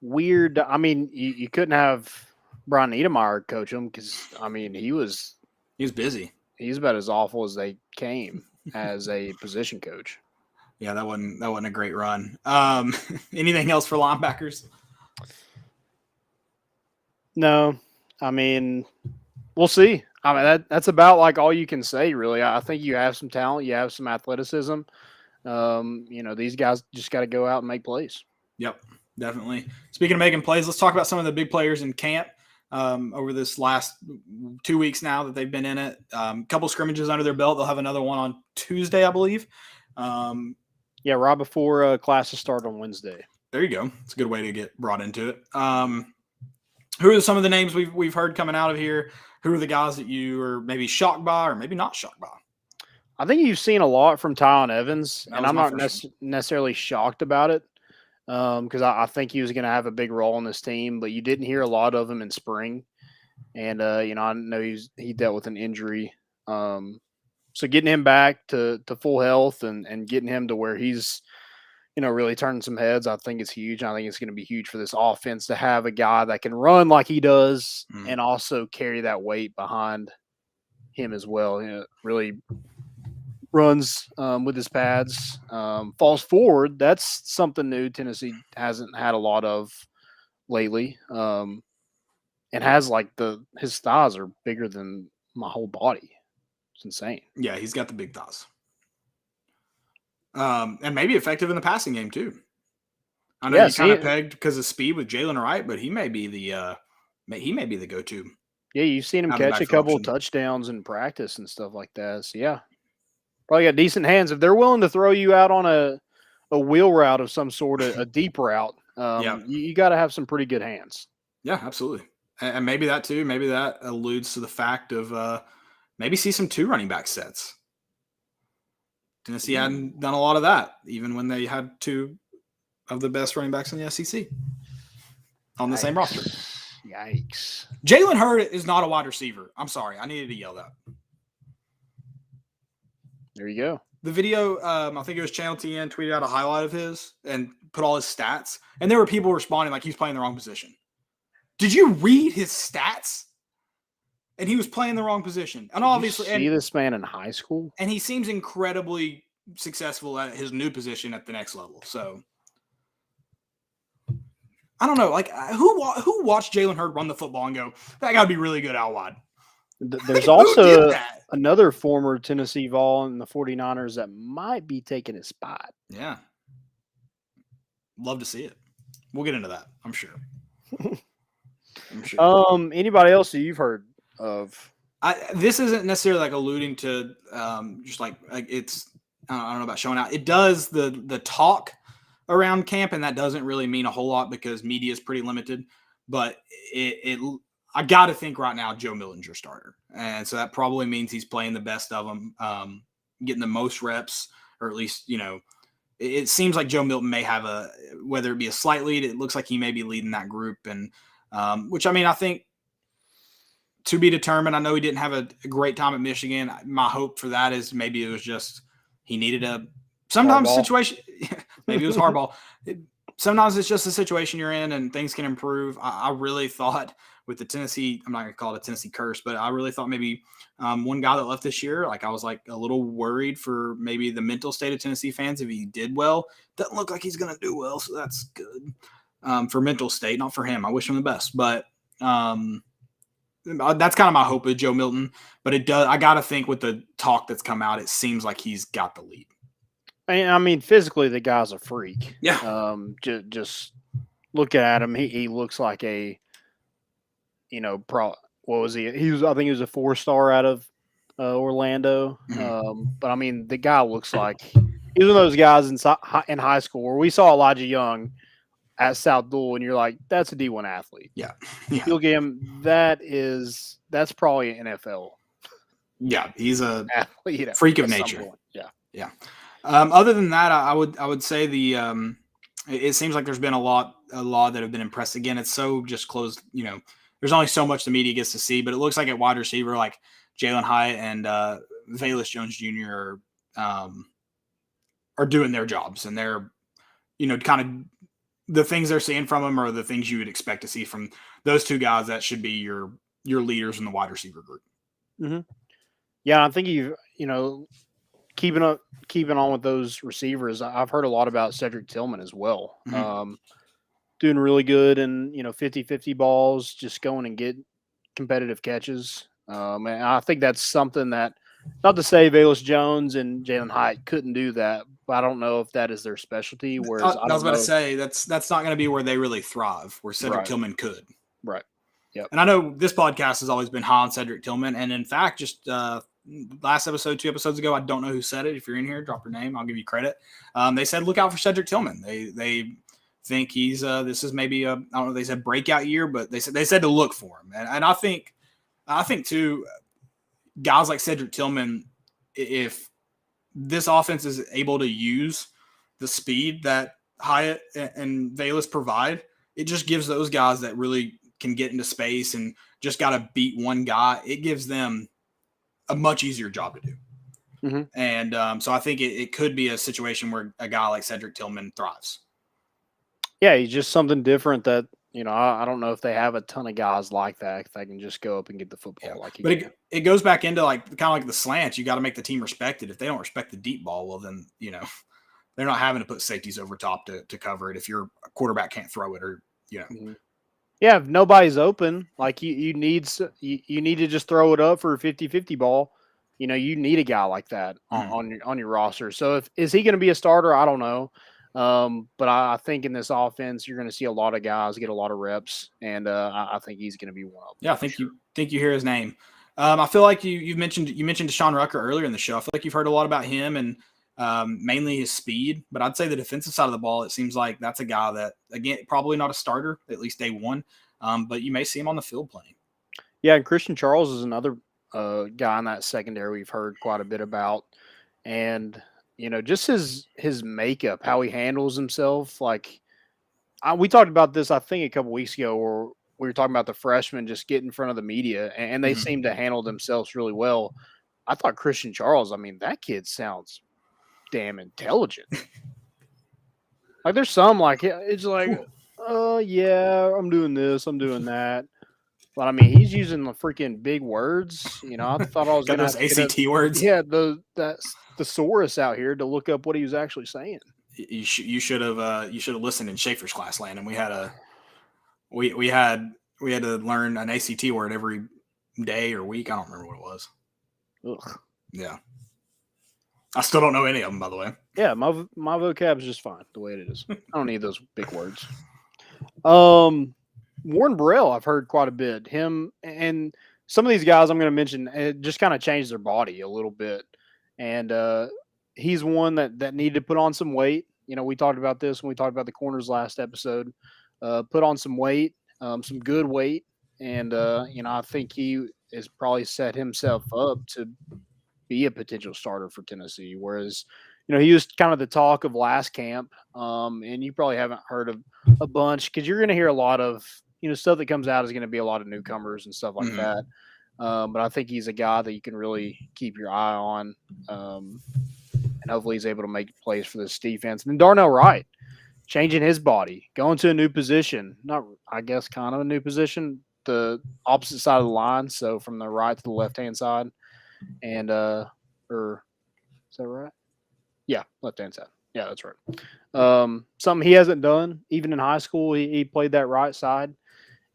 Weird. I mean, you couldn't have Brian Niedermeyer coach him because, he was busy. He's about as awful as they came as a position coach. Yeah, that wasn't a great run. Anything else for linebackers? No. We'll see. That's about all you can say, really. I think you have some talent. You have some athleticism. These guys just got to go out and make plays. Yep, definitely. Speaking of making plays, let's talk about some of the big players in camp over this last 2 weeks now that they've been in it. Couple scrimmages under their belt. They'll have another one on Tuesday, I believe. Yeah, right before classes start on Wednesday. There you go. It's a good way to get brought into it. Who are some of the names we've heard coming out of here? Who are the guys that you are maybe shocked by or maybe not shocked by? I think you've seen a lot from Tylen Evans, and I'm not necessarily shocked about it because I think he was going to have a big role in this team, but you didn't hear a lot of him in spring. And, I know he dealt with an injury So getting him back to full health and getting him to where he's, really turning some heads, I think it's huge. I think it's going to be huge for this offense to have a guy that can run like he does and also carry that weight behind him as well. Really runs with his pads, falls forward. That's something new Tennessee hasn't had a lot of lately. And has his thighs are bigger than my whole body. It's insane. Yeah, he's got the big thighs. And maybe effective in the passing game too. I know you kind of pegged because of speed with Jalen Wright, but he may be the go-to. Yeah, you've seen him catch a couple of touchdowns in practice and stuff like that. So yeah, probably got decent hands. If they're willing to throw you out on a wheel route of some sort, a deep route, you got to have some pretty good hands. Yeah, absolutely. And maybe that too. Maybe that alludes to the fact of maybe see some 2 running back sets. Tennessee hadn't done a lot of that, even when they had 2 of the best running backs in the SEC on the same roster. Yikes. Jalen Hurd is not a wide receiver. I'm sorry. I needed to yell that. There you go. The video, I think it was Channel TN, tweeted out a highlight of his and put all his stats. And there were people responding like he's playing the wrong position. Did you read his stats? And he was playing the wrong position. And obviously, see this man in high school? And he seems incredibly successful at his new position at the next level. So I don't know. Like who watched Jalen Hurd run the football and go, that got to be really good out wide? There's also another former Tennessee Vol in the 49ers that might be taking his spot. Yeah. Love to see it. We'll get into that, I'm sure. Anybody else that you've heard of? This isn't necessarily like alluding to just like it's I don't know about showing out. It does the talk around camp, and that doesn't really mean a whole lot because media is pretty limited. But I got to think right now Joe Milton's your starter, and so that probably means he's playing the best of them, getting the most reps, or at least it seems like Joe Milton may have whether it be a slight lead. It looks like he may be leading that group, and which I think. To be determined. I know he didn't have a great time at Michigan. My hope for that is maybe it was just he needed sometimes situation. Maybe it was hardball. Sometimes it's just a situation you're in and things can improve. I really thought with the Tennessee, I'm not going to call it a Tennessee curse, but I really thought maybe one guy that left this year, I was a little worried for maybe the mental state of Tennessee fans if he did well. Doesn't look like he's going to do well, so that's good for mental state, not for him. I wish him the best, but that's kind of my hope with Joe Milton, but it does. I got to think with the talk that's come out, it seems like he's got the lead. I mean, physically, the guy's a freak. Yeah. Just looking at him, he looks like a, what was he? I think he was a 4-star out of Orlando. But I mean, the guy looks like he's one of those guys in high school where we saw Elijah Young at South Dual, and you're like, that's a D1 athlete. Yeah. You look at him, that's probably an NFL. Yeah, he's a athlete, freak of nature. Yeah. Other than that, I would say it seems like there's been a lot that have been impressed. Again, it's so just closed. There's only so much the media gets to see, but it looks like at wide receiver, like Jalen Hyatt and Velus Jones Jr. Are doing their jobs, and they're kind of. The things they're seeing from them are the things you would expect to see from those 2 guys that should be your leaders in the wide receiver group. Mm-hmm. Yeah, I think keeping on with those receivers. I've heard a lot about Cedric Tillman as well. Mm-hmm. Doing really good and 50-50 balls, just going and get competitive catches. And I think that's something that, not to say Velus Jones and Jalen Hyatt couldn't do that, but I don't know if that is their specialty. Whereas I was about to say that's not going to be where they really thrive, where Cedric Tillman could. Right. Yep. And I know this podcast has always been high on Cedric Tillman. And in fact, just last episode, 2 episodes ago, I don't know who said it. If you're in here, drop your name. I'll give you credit. They said, look out for Cedric Tillman. They think he's this is maybe I don't know. They said breakout year, but they said to look for him. And I think too, guys like Cedric Tillman, if this offense is able to use the speed that Hyatt and Velus provide, it just gives those guys that really can get into space and just got to beat one guy. It gives them a much easier job to do. Mm-hmm. And so I think it could be a situation where a guy like Cedric Tillman thrives. Yeah, he's just something different that, I don't know if they have a ton of guys like that if they can just go up and get the football like he But can. it goes back into kind of like the slants. You got to make the team respected. If they don't respect the deep ball, well, then, they're not having to put safeties over top to cover it if your quarterback can't throw it or, Mm-hmm. Yeah, if nobody's open, like you need to just throw it up for a 50-50 ball. You need a guy like that on your roster. So is he going to be a starter? I don't know. But I think in this offense, you're going to see a lot of guys get a lot of reps, and I think he's going to be one of them. Yeah, I think you hear his name. I feel like you mentioned Deshaun Rucker earlier in the show. I feel like you've heard a lot about him and mainly his speed. But I'd say the defensive side of the ball, it seems like that's a guy that, again, probably not a starter at least day one, but you may see him on the field playing. Yeah, and Christian Charles is another guy in that secondary we've heard quite a bit about, and just his makeup, how he handles himself. Like we talked about this, I think, a couple weeks ago, where we were talking about the freshmen just get in front of the media, and they seem to handle themselves really well. I thought Christian Charles, that kid sounds damn intelligent. Like there's some like it's like, yeah, I'm doing this, I'm doing that. But he's using the freaking big words. I thought I was got going those ACT words. Yeah, the thesaurus out here to look up what he was actually saying. You should have listened in Schaefer's class, Landon. We had we had to learn an ACT word every day or week. I don't remember what it was. Ugh. Yeah, I still don't know any of them, by the way. Yeah, my vocab is just fine the way it is. I don't need those big words. Warren Burrell, I've heard quite a bit. Him and some of these guys I'm going to mention just kind of changed their body a little bit. And he's one that needed to put on some weight. We talked about this when we talked about the corners last episode. Put on some weight, some good weight. And, I think he has probably set himself up to be a potential starter for Tennessee. Whereas, he was kind of the talk of last camp. And you probably haven't heard of a bunch because you're going to hear a lot of, stuff that comes out is going to be a lot of newcomers and stuff like that. But I think he's a guy that you can really keep your eye on. And hopefully he's able to make plays for this defense. And then Darnell Wright, changing his body, going to a new position. Not, I guess, kind of a new position, the opposite side of the line. So from the right to the left-hand side. And, or is that right? Yeah, left-hand side. Yeah, that's right. Something he hasn't done. Even in high school, he played that right side.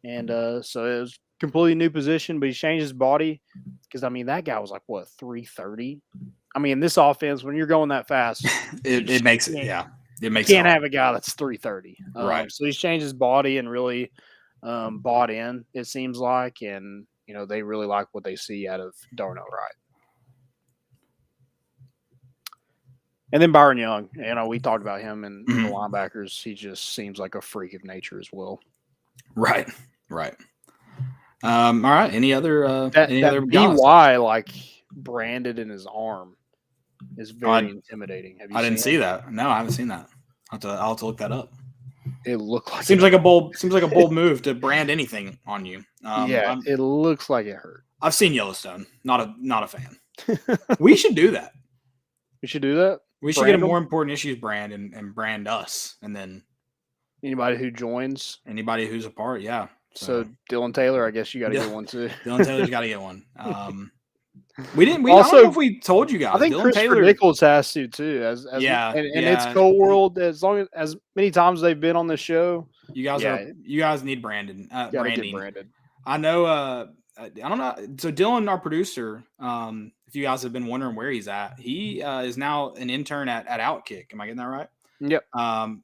And so it was a completely new position, but he changed his body because, that guy was like, what, 330? In this offense, when you're going that fast, it makes it, yeah. It makes you can't have a guy that's 330. Right. So he's changed his body and really bought in, it seems like. And, they really like what they see out of Darnell Wright. And then Byron Young, we talked about him in the linebackers. He just seems like a freak of nature as well. Right. All right. Any other other BY like branded in his arm is very intimidating. Have you? I didn't see that. No, I haven't seen that. I'll have to look that up. It looked like seems like a bold move to brand anything on you. It looks like it hurt. I've seen Yellowstone. Not a fan. We should do that. We should do that. We should get a more important issues brand and brand us, and then anybody who joins, anybody who's a part, yeah. So Dylan Taylor, I guess you got to get one too. Dylan Taylor's got to get one. We didn't. I don't know if we told you guys. I think Dylan Christopher Taylor, Nichols has to too. As it's Cole World. As many times they've been on this show, you guys need branding. Branding. Branded. I know. I don't know. So Dylan, our producer, if you guys have been wondering where he's at, he is now an intern at Outkick. Am I getting that right? Yep. I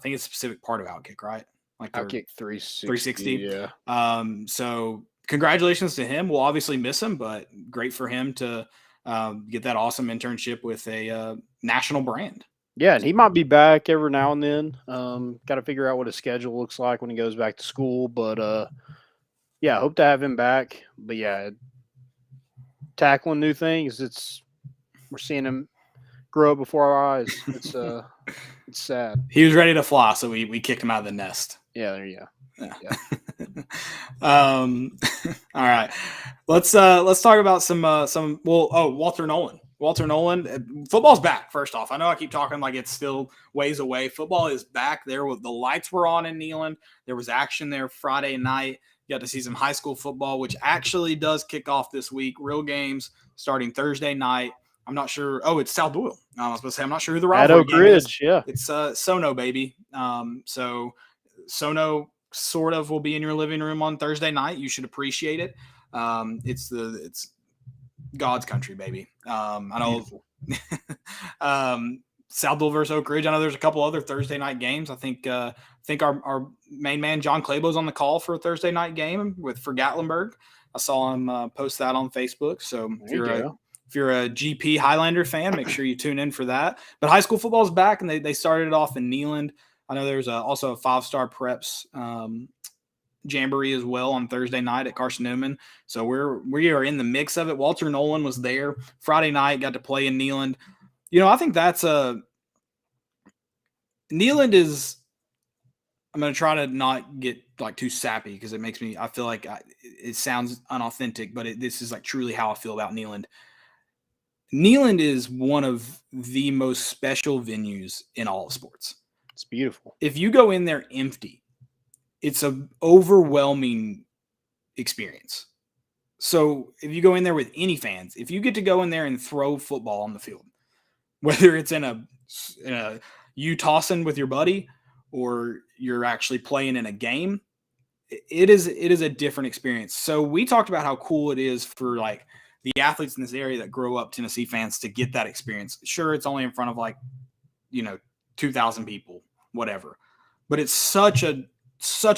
think it's a specific part of Outkick, right? Like Outkick 360. Yeah. So congratulations to him. We'll obviously miss him, but great for him to get that awesome internship with a national brand. Yeah, and he might be back every now and then. Got to figure out what his schedule looks like when he goes back to school. But, yeah, I hope to have him back. But, yeah, tackling new things, we're seeing him grow up before our eyes. It's sad. He was ready to fly, so we kicked him out of the nest. Yeah, there you go. Yeah. All right. Let's talk about Walter Nolen. Walter Nolen, football's back. First off, I know I keep talking like it's still ways away. Football is back. The lights were on in Neyland. There was action there Friday night. You got to see some high school football, which actually does kick off this week. Real games starting Thursday night. I'm not sure. Oh, it's South Doyle. I was supposed to say I'm not sure who the rivalry game is. Yeah, it's Sono, baby. So Sono sort of will be in your living room on Thursday night. You should appreciate it. It's God's country, baby. I know South Doyle versus Oak Ridge. I know there's a couple other Thursday night games. I think our main man John Claybo's on the call for a Thursday night game for Gatlinburg. I saw him post that on Facebook. So if you're a GP Highlander fan, make sure you tune in for that. But high school football is back, and they started it off in Neyland. I know there's also a 5-star preps jamboree as well on Thursday night at Carson Newman. So we are in the mix of it. Walter Nolen was there Friday night, got to play in Neyland. I think that's Neyland is. I'm going to try to not get like too sappy because it makes me. I feel like it sounds unauthentic, but this is like truly how I feel about Neyland. Neyland is one of the most special venues in all of sports. It's beautiful. If you go in there empty, it's an overwhelming experience. So if you go in there with any fans, if you get to go in there and throw football on the field, whether it's in a you tossing with your buddy or you're actually playing in a game, it is a different experience. So we talked about how cool it is for like the athletes in this area that grow up Tennessee fans to get that experience. Sure, it's only in front of 2,000 people, whatever, but it's such a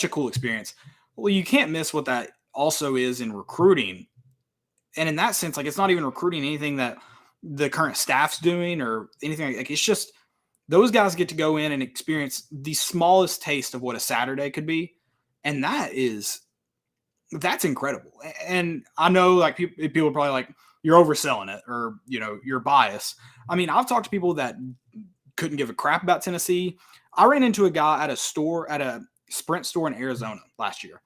cool experience. Well, you can't miss what that also is in recruiting. And in that sense, like it's not even recruiting anything that the current staff's doing or anything. Like it's just those guys get to go in and experience the smallest taste of what a Saturday could be. And that's incredible. And I know like people are probably like, you're overselling it or, you're biased. I mean, I've talked to people that couldn't give a crap about Tennessee. I ran into a guy at a Sprint store in Arizona last year,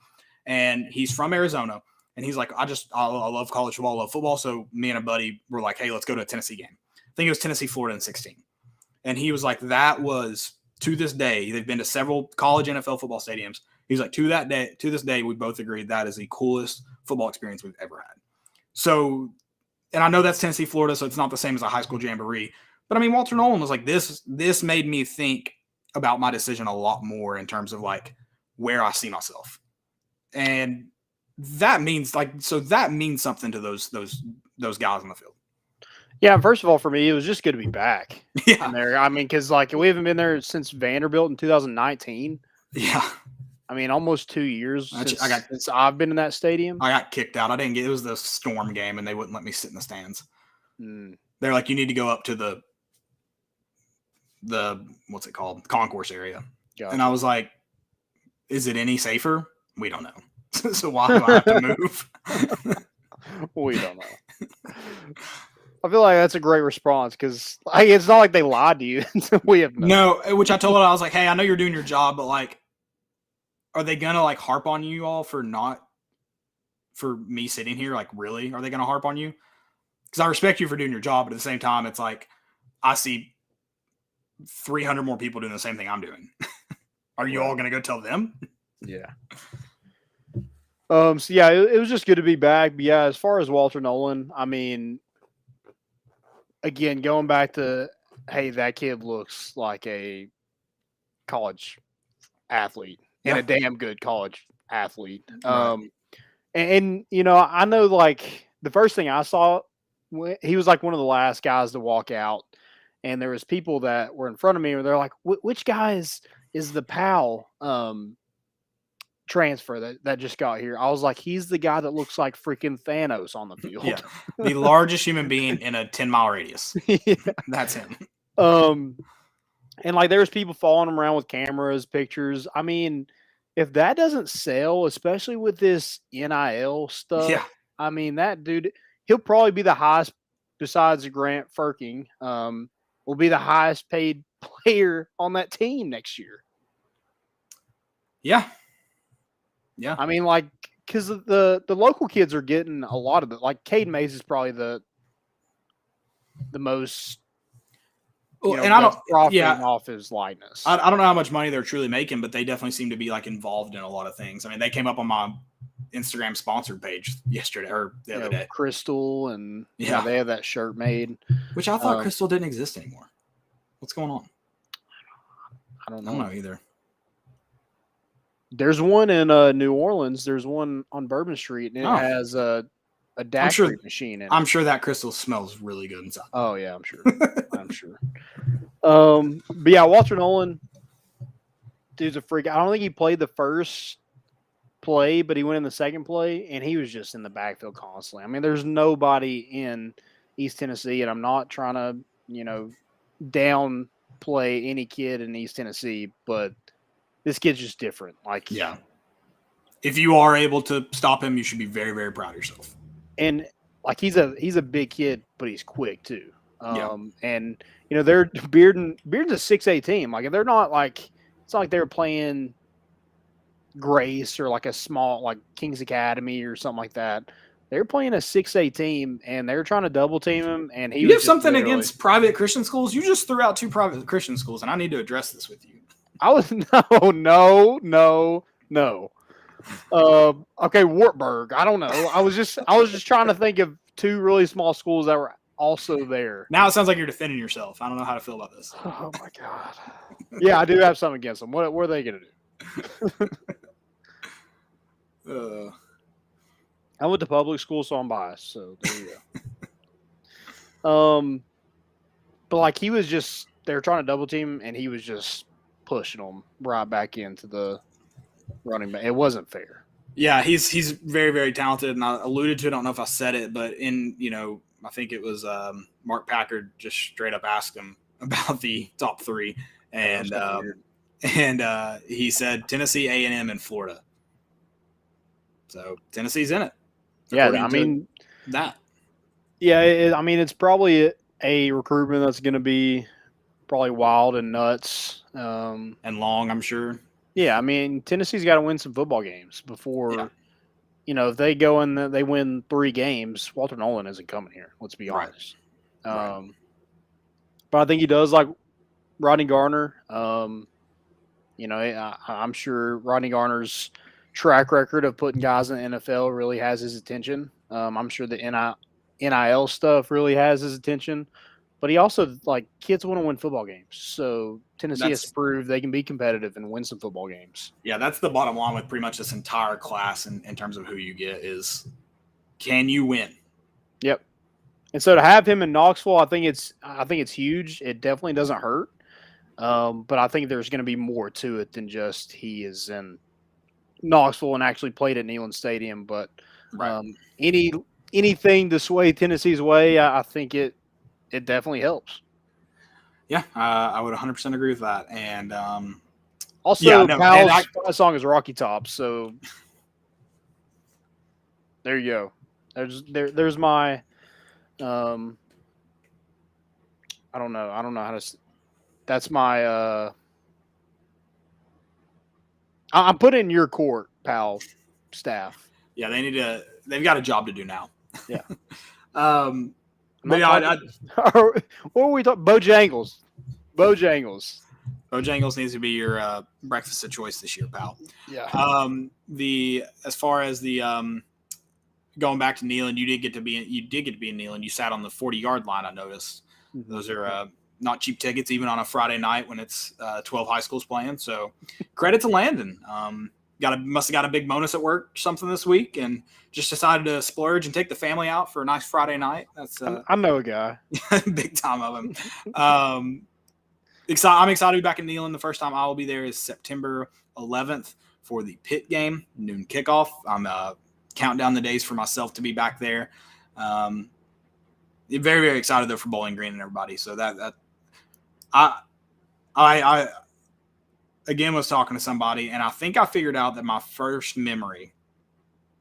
and he's from Arizona. And he's like, I love college football, I love football. So me and a buddy were like, hey, let's go to a Tennessee game. I think it was Tennessee, Florida in 2016. And he was like, that was to this day, they've been to several college NFL football stadiums. He's like, to this day, we both agreed that is the coolest football experience we've ever had. So, and I know that's Tennessee, Florida, so it's not the same as a high school jamboree. But I mean, Walter Nolen was like, this made me think about my decision a lot more in terms of like where I see myself. And that means something to those guys on the field. Yeah, first of all, for me, it was just good to be back. Yeah. There. I mean, because like we haven't been there since Vanderbilt in 2019. Yeah. I mean, almost 2 years since I've been in that stadium. I got kicked out. It was the Storm game, and they wouldn't let me sit in the stands. They're like, you need to go up to the what's it called? Concourse area. Gotcha. And I was like, is it any safer? We don't know. So why do I have to move? We don't know. I feel like that's a great response because it's not like they lied to you. We have no, which I told her, I was like, hey, I know you're doing your job, but like, are they gonna like harp on you all for me sitting here? Like, really? Are they gonna harp on you? Because I respect you for doing your job, but at the same time, it's like I see 300 more people doing the same thing I'm doing. Are you all gonna go tell them? Yeah. So yeah, it was just good to be back. But yeah, as far as Walter Nolen, I mean, again, going back to, hey, that kid looks like a college athlete and a damn good college athlete. Right. And I know like the first thing I saw, he was like one of the last guys to walk out, and there was people that were in front of me where they're like, which guy is the Powell transfer that just got here? I was like, he's the guy that looks like freaking Thanos on the field. Yeah, the largest human being in a 10-mile radius. Yeah. That's him. And like there's people following him around with cameras, pictures. I mean, if that doesn't sell, especially with this NIL stuff, yeah. I mean, that dude, he'll probably be the highest besides Grant Firking, will be the highest paid player on that team next year. Yeah. Yeah. I mean, like, because the local kids are getting a lot of it. Like, Cade Mays is probably the most, Well, and I don't profiting off his likeness. I don't know how much money they're truly making, but they definitely seem to be like involved in a lot of things. I mean, they came up on my Instagram sponsored page yesterday or the other day. Crystal and they have that shirt made. Which I thought Crystal didn't exist anymore. What's going on? I don't know. I don't know either. There's one in New Orleans. There's one on Bourbon Street, and it has a daiquiri machine in it. I'm sure that Crystal smells really good inside. Oh yeah, I'm sure. I'm sure. But yeah, Walter Nolen, dude's a freak. I don't think he played the first play, but he went in the second play, and he was just in the backfield constantly. I mean, there's nobody in East Tennessee, and I'm not trying to, downplay any kid in East Tennessee, but this kid's just different. Like, yeah, if you are able to stop him, you should be very, very proud of yourself. And like he's a big kid, but he's quick too. And they're Bearden's a 6A team. Like they're not like it's not like they're playing Grace or like a small like Kings Academy or something like that. They're playing a 6A team, and they're trying to double team him. And you have something against private Christian schools? You just threw out 2 private Christian schools, and I need to address this with you. I was no. Okay, Wartburg. I don't know. I was just trying to think of 2 really small schools that were also there. Now it sounds like you're defending yourself. I don't know how to feel about this. Oh my god. Yeah, I do have something against them. What are they gonna do? I went to public school, so I'm biased. So there you go. But like they were trying to double team, and he was just pushing them right back into the running back. It wasn't fair. Yeah, he's very, very talented, and I alluded to it. I don't know if I said it, but I think it was Mark Packard just straight up asked him about the top 3, and he said Tennessee, A&M, and Florida. So Tennessee's in it. Yeah, I mean that. Yeah, it's probably a recruitment that's going to be probably wild and nuts and long, I'm sure. Yeah, I mean Tennessee's got to win some football games before, if they go in, they win 3 games. Walter Nolen isn't coming here. Let's be honest. Right. But I think he does like Rodney Garner. I'm sure Rodney Garner's track record of putting guys in the NFL really has his attention. I'm sure the NIL stuff really has his attention. But he also, kids want to win football games. So Tennessee has to prove they can be competitive and win some football games. Yeah, that's the bottom line with pretty much this entire class in terms of who you get is, can you win? Yep. And so to have him in Knoxville, I think it's huge. It definitely doesn't hurt. But I think there's going to be more to it than just he is in Knoxville and actually played at Neyland Stadium. But anything to sway Tennessee's way, I think it definitely helps. Yeah, I would 100% agree with that. And also, Pal's song is Rocky Top, so there you go. There's my I don't know how to. That's my. I'm putting in your court, Pal staff. Yeah, they've got a job to do now. Yeah. But what were we talking? Bojangles. Bojangles needs to be your breakfast of choice this year, pal. Yeah. As far as the going back to Neyland, you did get to be in Neyland. You sat on the 40-yard line. I noticed. Mm-hmm. Those are not cheap tickets, even on a Friday night when it's 12 high schools playing. So credit to Landon. Must have got a big bonus at work something this week and just decided to splurge and take the family out for a nice Friday night. That's I know a guy. Big time of him. I'm excited to be back in Neyland. The first time I will be there is September 11th for the Pitt game, noon kickoff. I'm counting down the days for myself to be back there. Very, very excited though for Bowling Green and everybody. So that I again was talking to somebody, and I think I figured out that my first memory,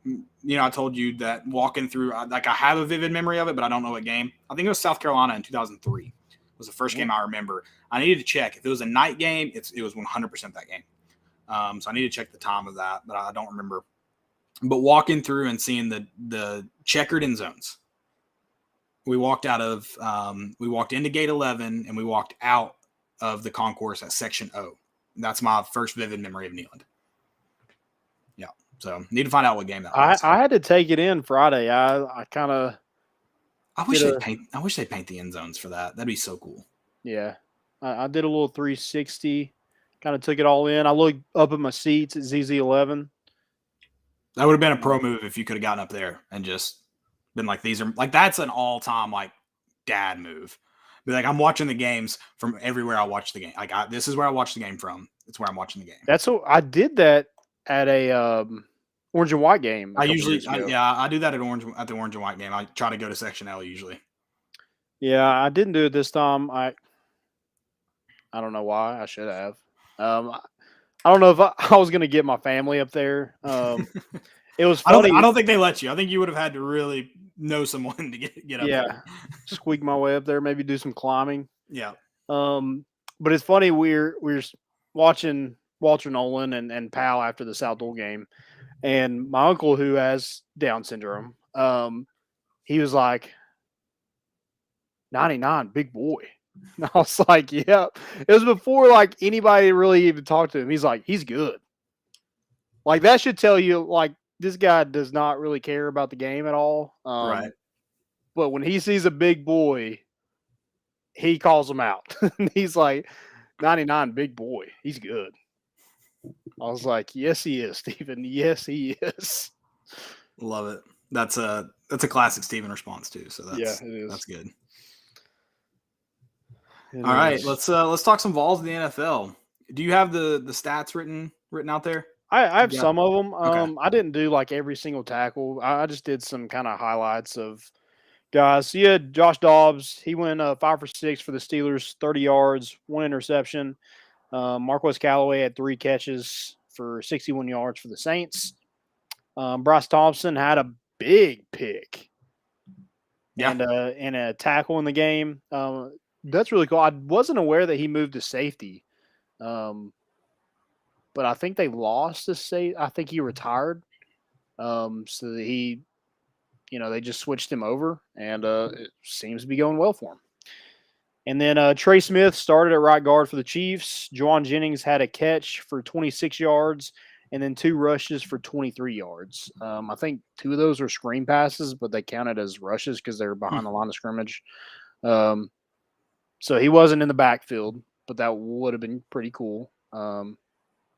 I told you that walking through, I have a vivid memory of it, but I don't know what game. I think it was South Carolina in 2003. It was the first game I remember. I needed to check. If it was a night game, it was 100% that game. So I need to check the time of that, but I don't remember. But walking through and seeing the checkered end zones, we walked into gate 11 and we walked out of the concourse at section O. That's my first vivid memory of Neyland. Yeah. So need to find out what game that was. I had to take it in Friday. I kind of. I wish they paint the end zones for that. That'd be so cool. Yeah, I did a little 360. Kind of took it all in. I looked up at my seats at ZZ11. That would have been a pro move if you could have gotten up there and just been like, these are like, that's an all-time like dad move. Be like, I'm watching the games from everywhere I watch the game. Like, this is where I watch the game from. It's where I'm watching the game. That's what I did that at a orange and white game. I do that at the orange and white game. I try to go to section L usually. Yeah, I didn't do it this time. I don't know why. I should have. I don't know if I was going to get my family up there. It was funny. I don't think they let you. I think you would have had to really know someone to get up there. Squeak my way up there, maybe do some climbing. Yeah. But it's funny, we're watching Walter Nolen and Pal after the South Dole game, and my uncle, who has Down syndrome, he was like, 99, big boy. And I was like, yeah. It was before like anybody really even talked to him. He's like, he's good. Like that should tell you, like, this guy does not really care about the game at all. Right. But when he sees a big boy, he calls him out. He's like, 99, big boy. He's good. I was like, yes, he is, Stephen. Yes, he is. Love it. That's a classic Stephen response too. So it is. That's good. All right, let's talk some Vols in the NFL. Do you have the stats written out there? I have some of them. Okay. I didn't do like every single tackle. I just did some kind of highlights of guys. So you had Josh Dobbs. He went 5 for 6 for the Steelers, 30 yards, 1 interception. Marquez Callaway had 3 catches for 61 yards for the Saints. Bryce Thompson had a big pick. Yeah. And a tackle in the game. That's really cool. I wasn't aware that he moved to safety. But I think they lost the safety. I think he retired. So that he, they just switched him over, and it seems to be going well for him. And then Trey Smith started at right guard for the Chiefs. Juwan Jennings had a catch for 26 yards and then 2 rushes for 23 yards. I think 2 of those were screen passes, but they counted as rushes because they were behind the line of scrimmage. So he wasn't in the backfield, but that would have been pretty cool.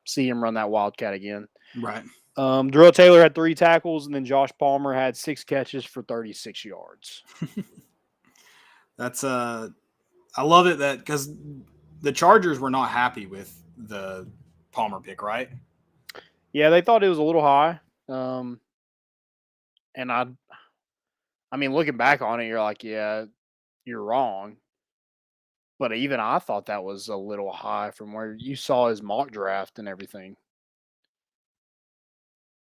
See him run that Wildcat again. Right. Darrell Taylor had 3 tackles, and then Josh Palmer had 6 catches for 36 yards. That's I love it that because the Chargers were not happy with the Palmer pick, right? Yeah, they thought it was a little high. And I mean, looking back on it, you're like, yeah, you're wrong. But even I thought that was a little high from where you saw his mock draft and everything.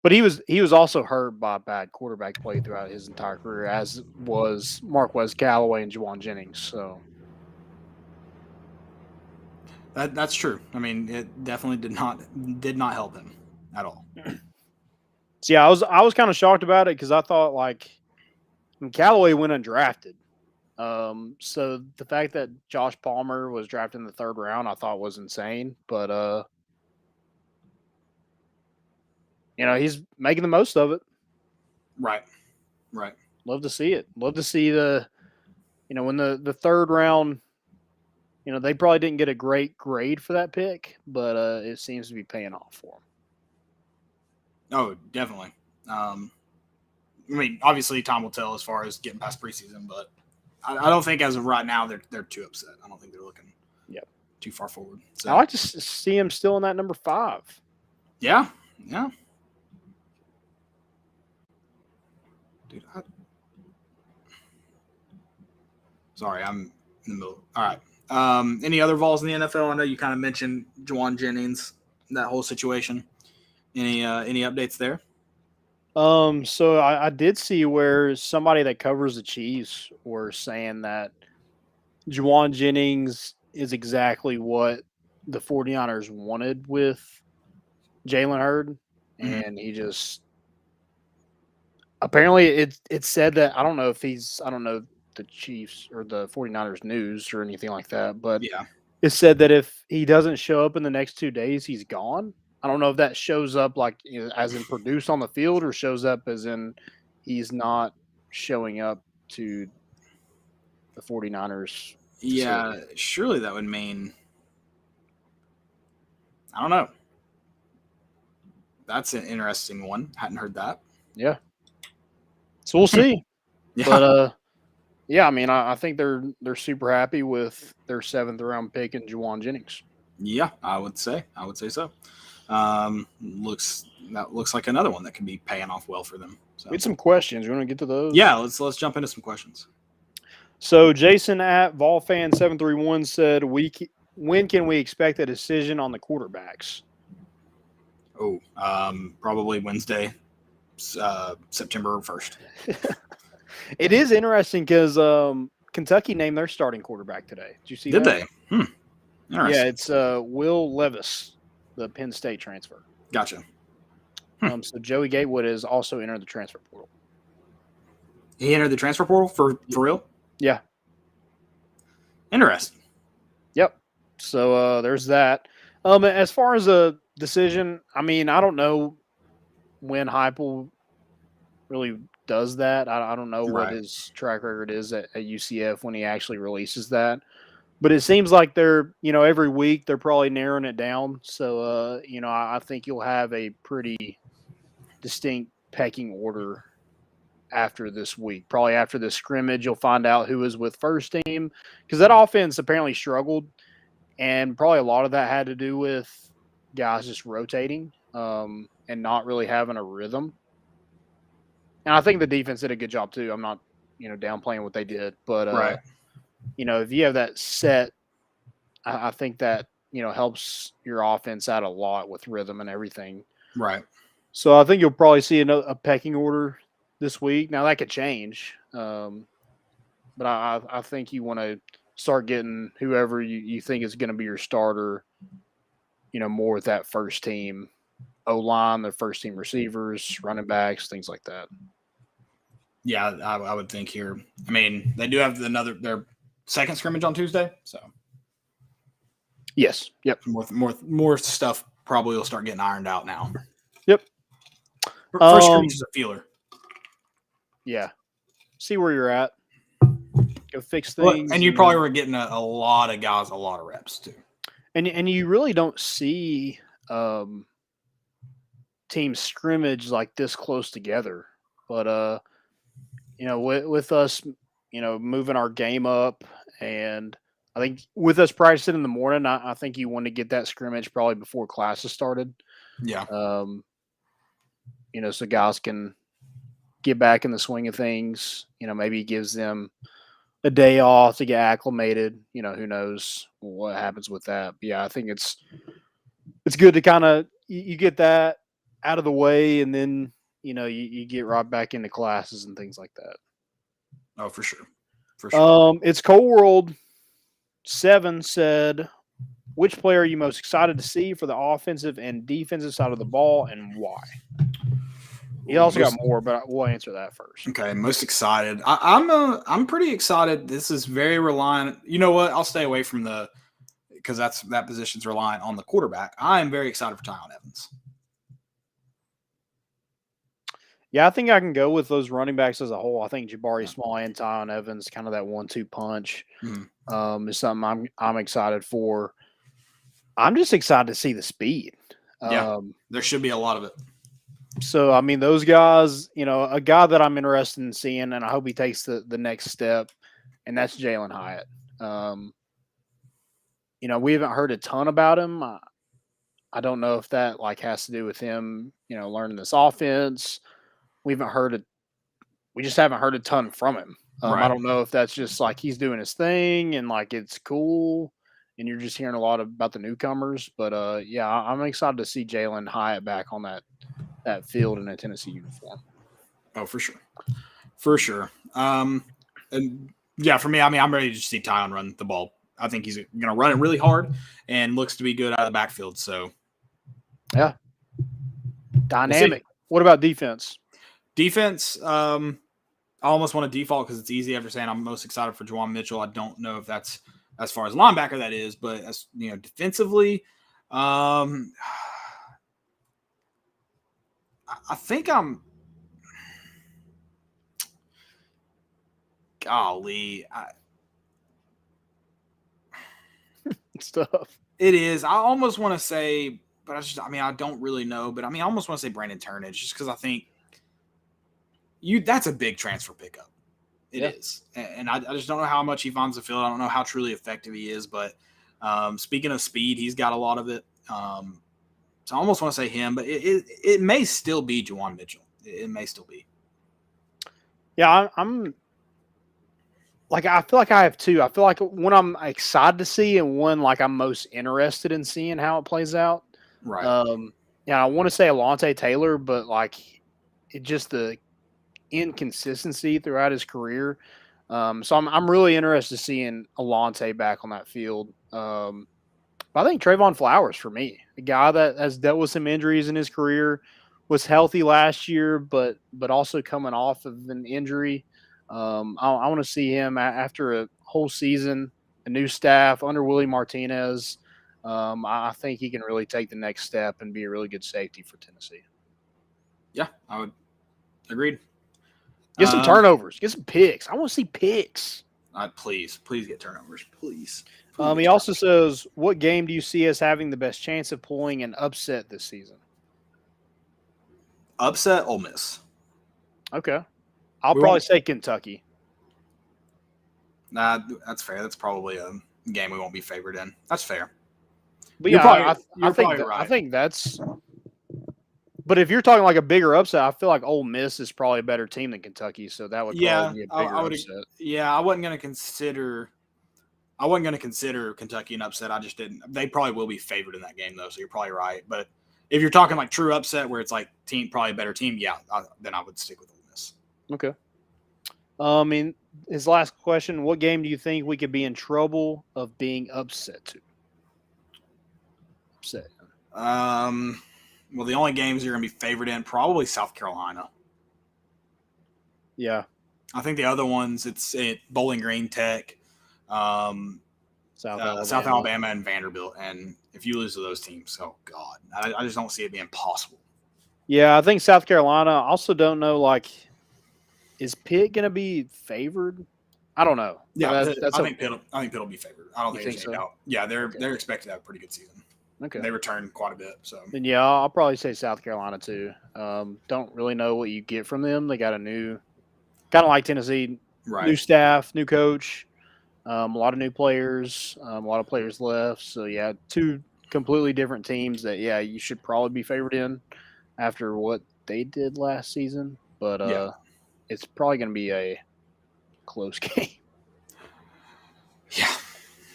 But he was also hurt by bad quarterback play throughout his entire career, as was Marquez Callaway and Juwan Jennings. So that's true. I mean, it definitely did not help him at all. So yeah, I was kind of shocked about it because I thought Callaway went undrafted. So the fact that Josh Palmer was drafted in the 3rd round, I thought was insane, but, he's making the most of it. Right. Love to see it. Love to see when the 3rd round, they probably didn't get a great grade for that pick, but, it seems to be paying off for them. Oh, definitely. I mean, obviously time will tell as far as getting past preseason, but I don't think as of right now they're too upset. I don't think they're looking too far forward. So I like to see him still in that number 5. Yeah. Dude, sorry, I'm in the middle. All right. Any other Vols in the NFL? I know you kind of mentioned Juwan Jennings, that whole situation. Any updates there? So I did see where somebody that covers the Chiefs were saying that Juwan Jennings is exactly what the 49ers wanted with Jalen Hurd, and he just apparently it said that I don't know the Chiefs or the 49ers news or anything like that, but Yeah. it said that if he doesn't show up in the next 2 days, he's gone. I don't know if that shows up like as in produce on the field or shows up as in he's not showing up to the 49ers. Yeah, facility. surely that would mean I don't know. That's an interesting one. Hadn't heard that. Yeah. So we'll see. Yeah. But yeah, I mean, I think they're super happy with their 7th round pick in Juwan Jennings. Yeah, I would say so. Looks like another one that can be paying off well for them. So. We had some questions. You want to get to those? Yeah, let's jump into some questions. So Jason at VolFan731 said, when can we expect a decision on the quarterbacks? Oh, probably Wednesday, September 1st. It is interesting because Kentucky named their starting quarterback today. Did you see that? Did they? Yeah, it's Will Levis, the Penn State transfer. Gotcha. So Joey Gatewood has also entered the transfer portal. He entered the transfer portal for real? Yeah. Interesting. Yep. So there's that. As far as a decision, I mean, I don't know when Heupel really does that. I don't know what his track record is at UCF when he actually releases that. But it seems like they're, every week they're probably narrowing it down. So, I think you'll have a pretty distinct pecking order after this week. Probably after the scrimmage, you'll find out who is with first team because that offense apparently struggled. And probably a lot of that had to do with guys just rotating and not really having a rhythm. And I think the defense did a good job too. I'm not, downplaying what they did. But, if you have that set, I think that, helps your offense out a lot with rhythm and everything. Right. So I think you'll probably see a pecking order this week. Now, that could change. But I think you want to start getting whoever you think is going to be your starter, more with that first team O-line, the first team receivers, running backs, things like that. Yeah, I would think here. I mean, they do have their second scrimmage on Tuesday, so yes, yep. More stuff probably will start getting ironed out now. Yep. First scrimmage is a feeler. Yeah. See where you're at. Go fix things. And you probably were getting a lot of guys, a lot of reps too. And you really don't see teams scrimmage like this close together. But with us, moving our game up, and I think with us practicing in the morning, I think you want to get that scrimmage probably before classes started. Yeah. So guys can get back in the swing of things. Maybe it gives them a day off to get acclimated. Who knows what happens with that. But yeah, I think it's good to kind of you get that out of the way, and then you get right back into classes and things like that. Oh, for sure. For sure. It's Cold World 7 said, which player are you most excited to see for the offensive and defensive side of the ball, and why? He also got more, but we'll answer that first. Okay, most excited. I'm pretty excited. This is very reliant. You know what? I'll stay away from because that position's reliant on the quarterback. I am very excited for Tyon Evans. Yeah, I think I can go with those running backs as a whole. I think Jabari Small and Tyon Evans, kind of that 1-2 punch, is something I'm excited for. I'm just excited to see the speed. There should be a lot of it. So, I mean, those guys, a guy that I'm interested in seeing, and I hope he takes the next step, and that's Jalen Hyatt. We haven't heard a ton about him. I don't know if that has to do with him, learning this offense. We just haven't heard a ton from him. Right. I don't know if that's just he's doing his thing and it's cool and you're just hearing a lot about the newcomers. But yeah, I'm excited to see Jalen Hyatt back on that field in a Tennessee uniform. Oh, for sure. For sure. And yeah, for me, I mean, I'm ready to see Tyon run the ball. I think he's going to run it really hard and looks to be good out of the backfield. So yeah. Dynamic. What about defense? Defense, I almost want to default because it's easy after saying I'm most excited for Juwan Mitchell. I don't know if that's as far as linebacker that is, but as defensively, I think I'm. Golly, It's tough. it is. I almost want to say, but I don't really know. But I almost want to say Brandon Turnage just because I think that's a big transfer pickup. It is. And I just don't know how much he finds the field. I don't know how truly effective he is. But speaking of speed, he's got a lot of it. So I almost want to say him, but it may still be Juwan Mitchell. It may still be. Yeah, I'm like, I feel like I have two. I feel like one I'm excited to see and one like I'm most interested in seeing how it plays out. Right. I want to say Alontae Taylor, but like it just the inconsistency throughout his career. So I'm really interested in seeing Alontae back on that field. But I think Trayvon Flowers for me, a guy that has dealt with some injuries in his career, was healthy last year, but also coming off of an injury. I want to see him after a whole season, a new staff under Willie Martinez. I think he can really take the next step and be a really good safety for Tennessee. Yeah, I would agreed. Get some turnovers. Get some picks. I want to see picks. Please get turnovers. Please. He also says, what game do you see us having the best chance of pulling an upset this season? Upset Ole Miss. Okay. I'll probably say Kentucky. Nah, that's fair. That's probably a game we won't be favored in. That's fair. But you're yeah, probably right. I think that's – but if you're talking like a bigger upset, I feel like Ole Miss is probably a better team than Kentucky, so that would probably be a bigger upset. Yeah, I wasn't going to consider Kentucky an upset. I just didn't. They probably will be favored in that game, though, so you're probably right. But if you're talking like true upset where it's like probably a better team, then I would stick with Ole Miss. Okay. His last question, what game do you think we could be in trouble of being upset to? Upset. Well, the only games you're going to be favored in, probably South Carolina. Yeah. I think the other ones, it's Bowling Green, Tech, South Alabama, and Vanderbilt. And if you lose to those teams, oh, God, I just don't see it being possible. Yeah, I think South Carolina. I also don't know, like, is Pitt going to be favored? I don't know. Yeah, I think Pitt will be favored. I don't think there's any so? doubt. Yeah, they're expected to have a pretty good season. Okay. They returned quite a bit. So. And yeah, I'll probably say South Carolina too. Don't really know what you get from them. They got a new, kind of like Tennessee, new staff, new coach, a lot of new players, a lot of players left. So yeah, two completely different teams that you should probably be favored in after what they did last season. But it's probably going to be a close game. Yeah.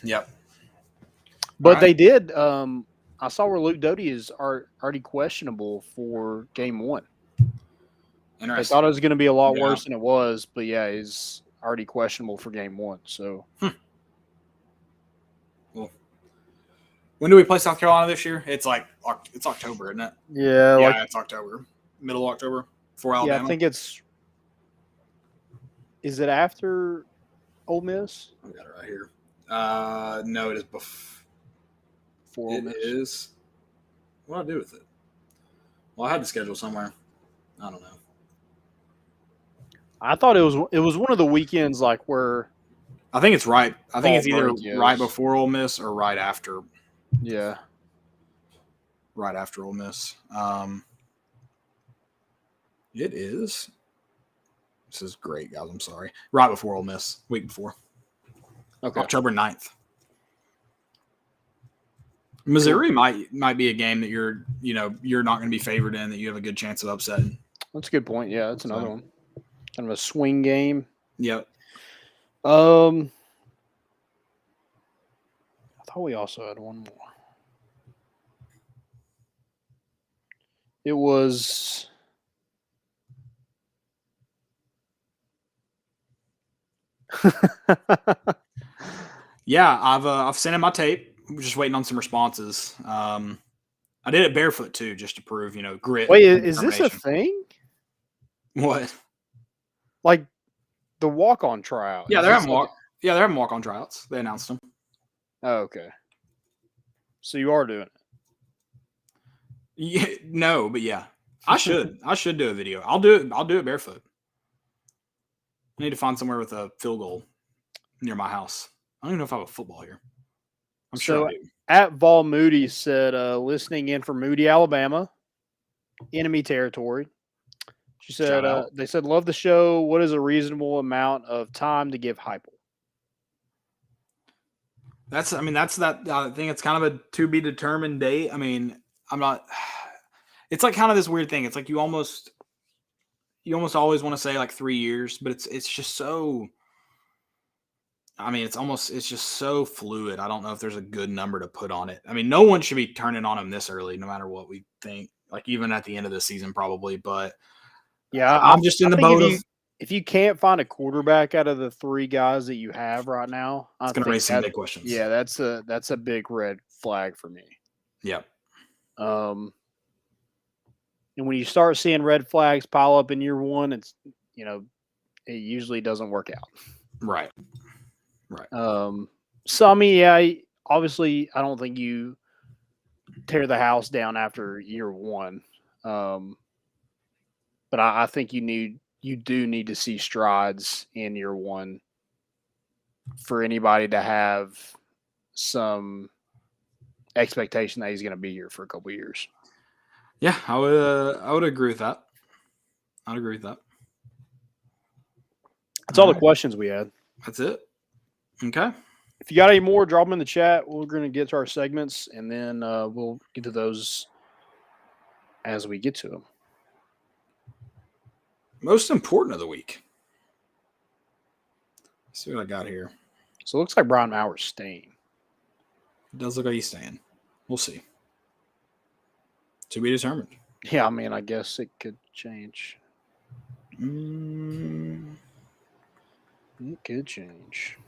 Yep. But they did. I saw where Luke Doty is already questionable for game one. I thought it was going to be a lot worse than it was, but he's already questionable for game one. So, well, when do we play South Carolina this year? It's October, isn't it? Yeah, it's October, middle of October for Alabama. Yeah, I think it's. Is it after Ole Miss? I got it right here. No, it is before. It is. What do I do with it? Well, I had the schedule somewhere. I don't know. I thought it was one of the weekends like where. I think it's right. I think it's either right before Ole Miss or right after. Yeah. Right after Ole Miss. It is. This is great, guys. I'm sorry. Right before Ole Miss, week before. Okay. October 9th. Missouri might be a game that you're not going to be favored in, that you have a good chance of upsetting. That's a good point. Yeah, that's another one. Kind of a swing game. Yep. I thought we also had one more. It was yeah, I've sent in my tape. We're just waiting on some responses. I did it barefoot too, just to prove, grit. Wait, and is this a determination. thing? What? Like the walk-on tryout? Yeah, Is they're this having they're having walk-on tryouts. They announced them. Oh, okay. So you are doing it. Yeah, no, but yeah, I should. I should do a video. I'll do it. I'll do it barefoot. I need to find somewhere with a field goal near my house. I don't even know if I have a football here. I'm sure I do. At Vol Moody said, listening in from Moody, Alabama, enemy territory. She said, Shout out. they said, love the show. What is a reasonable amount of time to give Heupel? That's that. I think it's kind of a to be determined date. I mean, I'm not. It's like kind of this weird thing. It's like you almost always want to say like 3 years, but it's just so. I mean, it's just so fluid. I don't know if there's a good number to put on it. I mean, no one should be turning on him this early, no matter what we think. Like even at the end of the season, probably. But yeah, I'm just in the boat of. If you can't find a quarterback out of the 3 guys that you have right now, It's going to raise some big questions. Yeah, that's a big red flag for me. Yeah. And when you start seeing red flags pile up in year one, it's it usually doesn't work out. Right. So I mean, yeah, obviously, I don't think you tear the house down after year one. But I think you do need to see strides in year one for anybody to have some expectation that he's going to be here for a couple of years. Yeah, I would agree with that. I'd agree with that. That's all the questions we had. That's it. Okay. If you got any more, drop them in the chat. We're going to get to our segments, and then we'll get to those as we get to them. Most important of the week. Let's see what I got here. So it looks like Brian Maurer's staying. It does look like he's staying. We'll see. To be determined. Yeah, I mean, I guess it could change. It could change.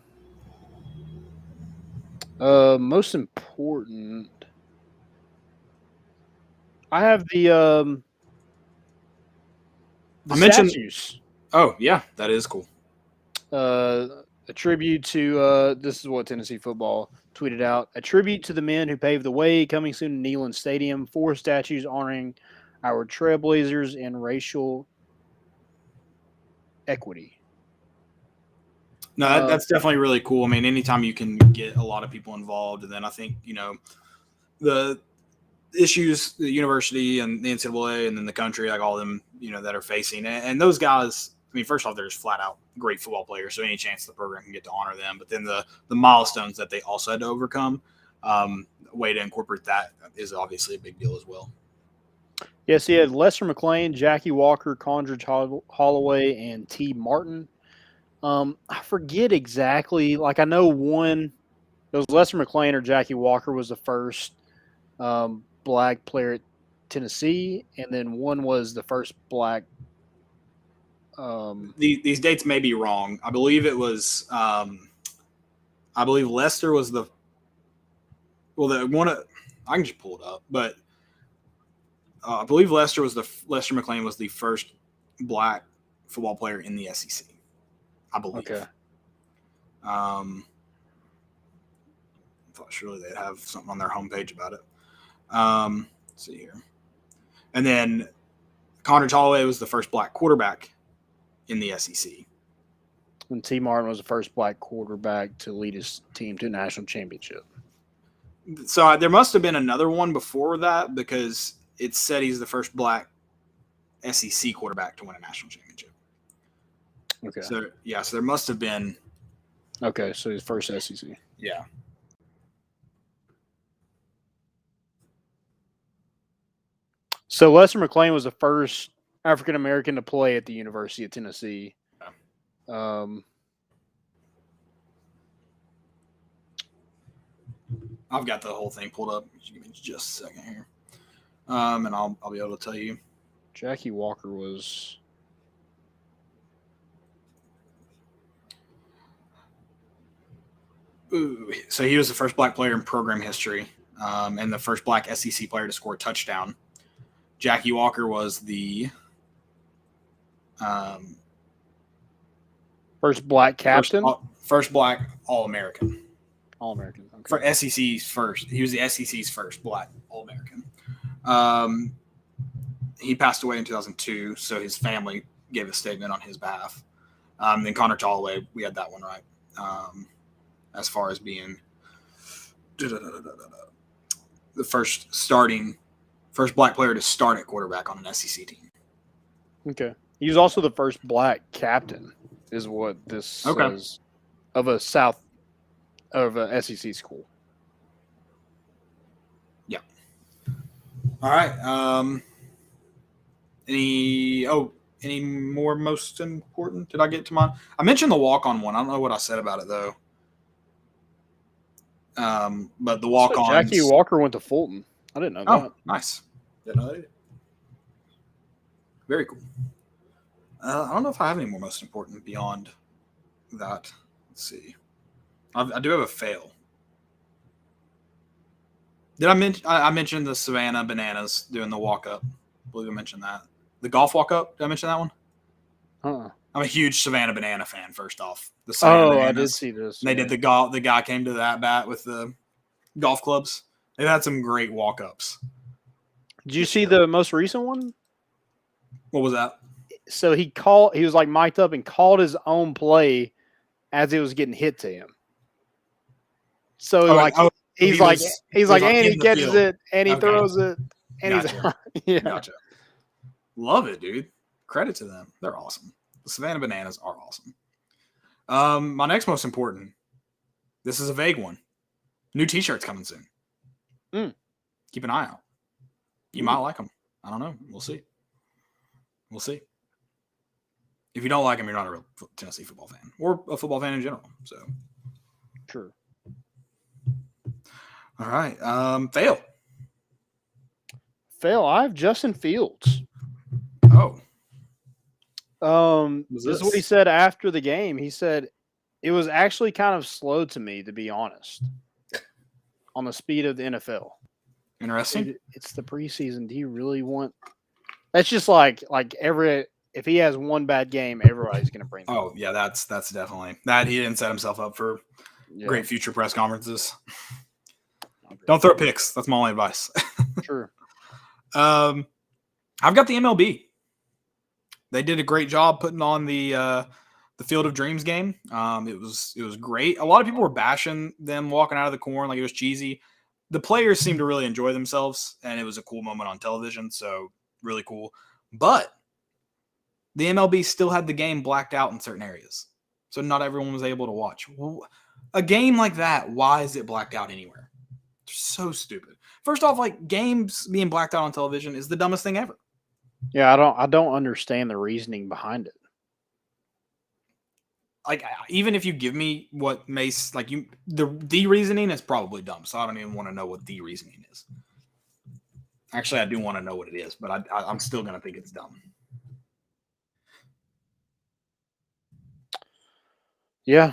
Most important. I have the I mentioned statues. Oh, yeah, that is cool. A tribute to this is what Tennessee football tweeted out. A tribute to the men who paved the way, coming soon to Neyland Stadium. 4 statues honoring our trailblazers in racial equity. No, that's definitely really cool. I mean, anytime you can get a lot of people involved, and then I think, the issues the university and the NCAA and then the country, like all of them, that are facing. And those guys, I mean, first off, they're just flat out great football players, so any chance the program can get to honor them. But then the milestones that they also had to overcome, way to incorporate that is obviously a big deal as well. Yes, he had Lester McLean, Jackie Walker, Condridge Holloway, and T. Martin. I forget exactly. Like I know one, it was Lester McLean or Jackie Walker was the first black player at Tennessee, and then one was the first black. These dates may be wrong. I believe it was. I believe Lester was the. Well, the one. I can just pull it up, but I believe Lester McLean was the first black football player in the SEC. I believe. Okay. I thought surely they'd have something on their homepage about it. Let's see here. And then Condridge Holloway was the first black quarterback in the SEC. And T. Martin was the first black quarterback to lead his team to a national championship. So there must have been another one before that because it said he's the first black SEC quarterback to win a national championship. Okay. So there must have been. Okay, so his first SEC. Yeah. So Lester McLean was the first African American to play at the University of Tennessee. I've got the whole thing pulled up. Give me just a second here, and I'll be able to tell you. Jackie Walker was. Ooh, so he was the first black player in program history and the first black SEC player to score a touchdown. Jackie Walker was the First black captain? First black All-American. All-American. Okay. For SEC's first. He was the SEC's first black All-American. He passed away in 2002, so his family gave a statement on his behalf. Then Connor Talloway, we had that one right. As far as being the first black player to start at quarterback on an SEC team. Okay. He was also the first black captain, is what this says, of a SEC school. Yeah. All right. Any more most important? Did I get to mine? I mentioned the walk-on one. I don't know what I said about it though. But the walk-on. So Jackie Walker went to Fulton. I didn't know that. Oh, nice. Didn't know that either. Very cool. I don't know if I have any more most important beyond that. Let's see. I do have a fail. Did I mention? I mentioned the Savannah Bananas doing the walk-up. I believe I mentioned that. The golf walk-up. Did I mention that one? I'm a huge Savannah Banana fan. First off, the Savannah Bananas. I did see this. They did the golf. The guy came to that bat with the golf clubs. They've had some great walk-ups. Did you see the most recent one? What was that? So he was like mic'd up and called his own play as it was getting hit to him. So he's like, and he catches it and he throws it and gotcha. Yeah. Gotcha. Love it, dude. Credit to them. They're awesome. The Savannah Bananas are awesome. My next most important. This is a vague one. New T-shirts coming soon. Keep an eye out. You might like them. I don't know. We'll see. If you don't like them, you're not a real Tennessee football fan or a football fan in general. So, true. All right. Fail. I have Justin Fields. Oh. This is what he said after the game. He said it was actually kind of slow to me, to be honest, on the speed of the NFL. Interesting. It's the preseason. Do you really want? That's just like if he has one bad game, everybody's going to bring. Oh yeah, that's definitely that. He didn't set himself up for great future press conferences. Don't throw picks. That's my only advice. Sure. I've got the MLB. They did a great job putting on the Field of Dreams game. It was great. A lot of people were bashing them walking out of the corn like it was cheesy. The players seemed to really enjoy themselves, and it was a cool moment on television. So really cool. But the MLB still had the game blacked out in certain areas, so not everyone was able to watch. A game like that, why is it blacked out anywhere? It's so stupid. First off, like games being blacked out on television is the dumbest thing ever. Yeah, I don't understand the reasoning behind it. Like, even if you give me what Mace, like the reasoning is probably dumb. So I don't even want to know what the reasoning is. Actually, I do want to know what it is, but I'm still going to think it's dumb. Yeah.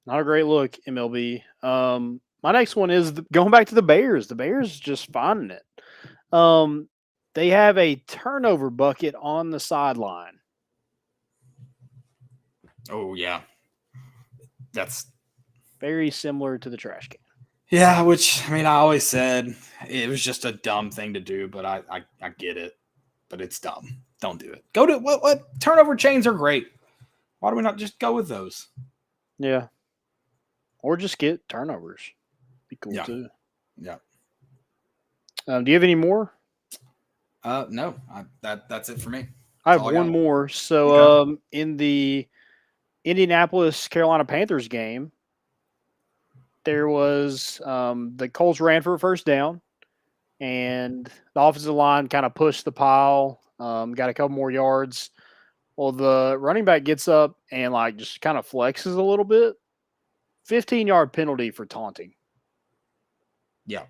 Not a great look, MLB. My next one is going back to the Bears. The Bears just finding it. They have a turnover bucket on the sideline. Oh, yeah. That's very similar to the trash can. Yeah, which, I mean, I always said it was just a dumb thing to do, but I get it. But it's dumb. Don't do it. Go to what turnover chains are great. Why do we not just go with those? Yeah. Or just get turnovers. Be cool too. Yeah. Do you have any more? No. That's it for me. I have one more. So in the Indianapolis Carolina Panthers game, there was the Colts ran for a first down, and the offensive line kind of pushed the pile, got a couple more yards. Well, the running back gets up and like just kind of flexes a little bit. 15-yard penalty for taunting. Yeah,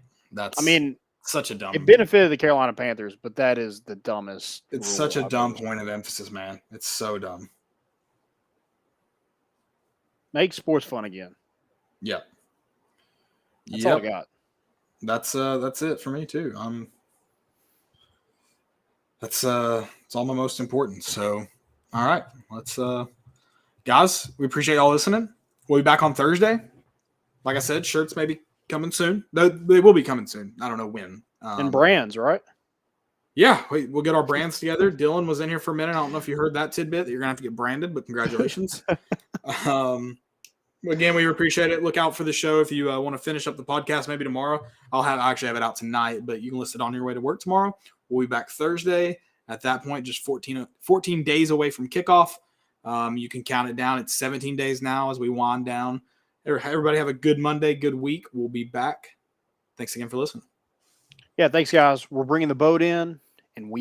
such a dumb. It benefited the Carolina Panthers, but that is the dumbest. It's such a dumb point of emphasis, man. It's so dumb. Make sports fun again. Yeah. That's all I got. That's it for me too. It's all my most important. So, all right, let's guys, we appreciate y'all listening. We'll be back on Thursday. Like I said, shirts may be coming soon. They will be coming soon. I don't know when. And brands, right? Yeah, we'll get our brands together. Dylan was in here for a minute. I don't know if you heard that tidbit. You're gonna have to get branded, but congratulations. Again, we appreciate it. Look out for the show if you want to finish up the podcast maybe tomorrow. I actually have it out tonight, but you can list it on your way to work tomorrow. We'll be back Thursday. At that point, just 14 days away from kickoff. You can count it down. It's 17 days now as we wind down. Everybody have a good Monday, good week. We'll be back. Thanks again for listening. Yeah, thanks, guys. We're bringing the boat in, and we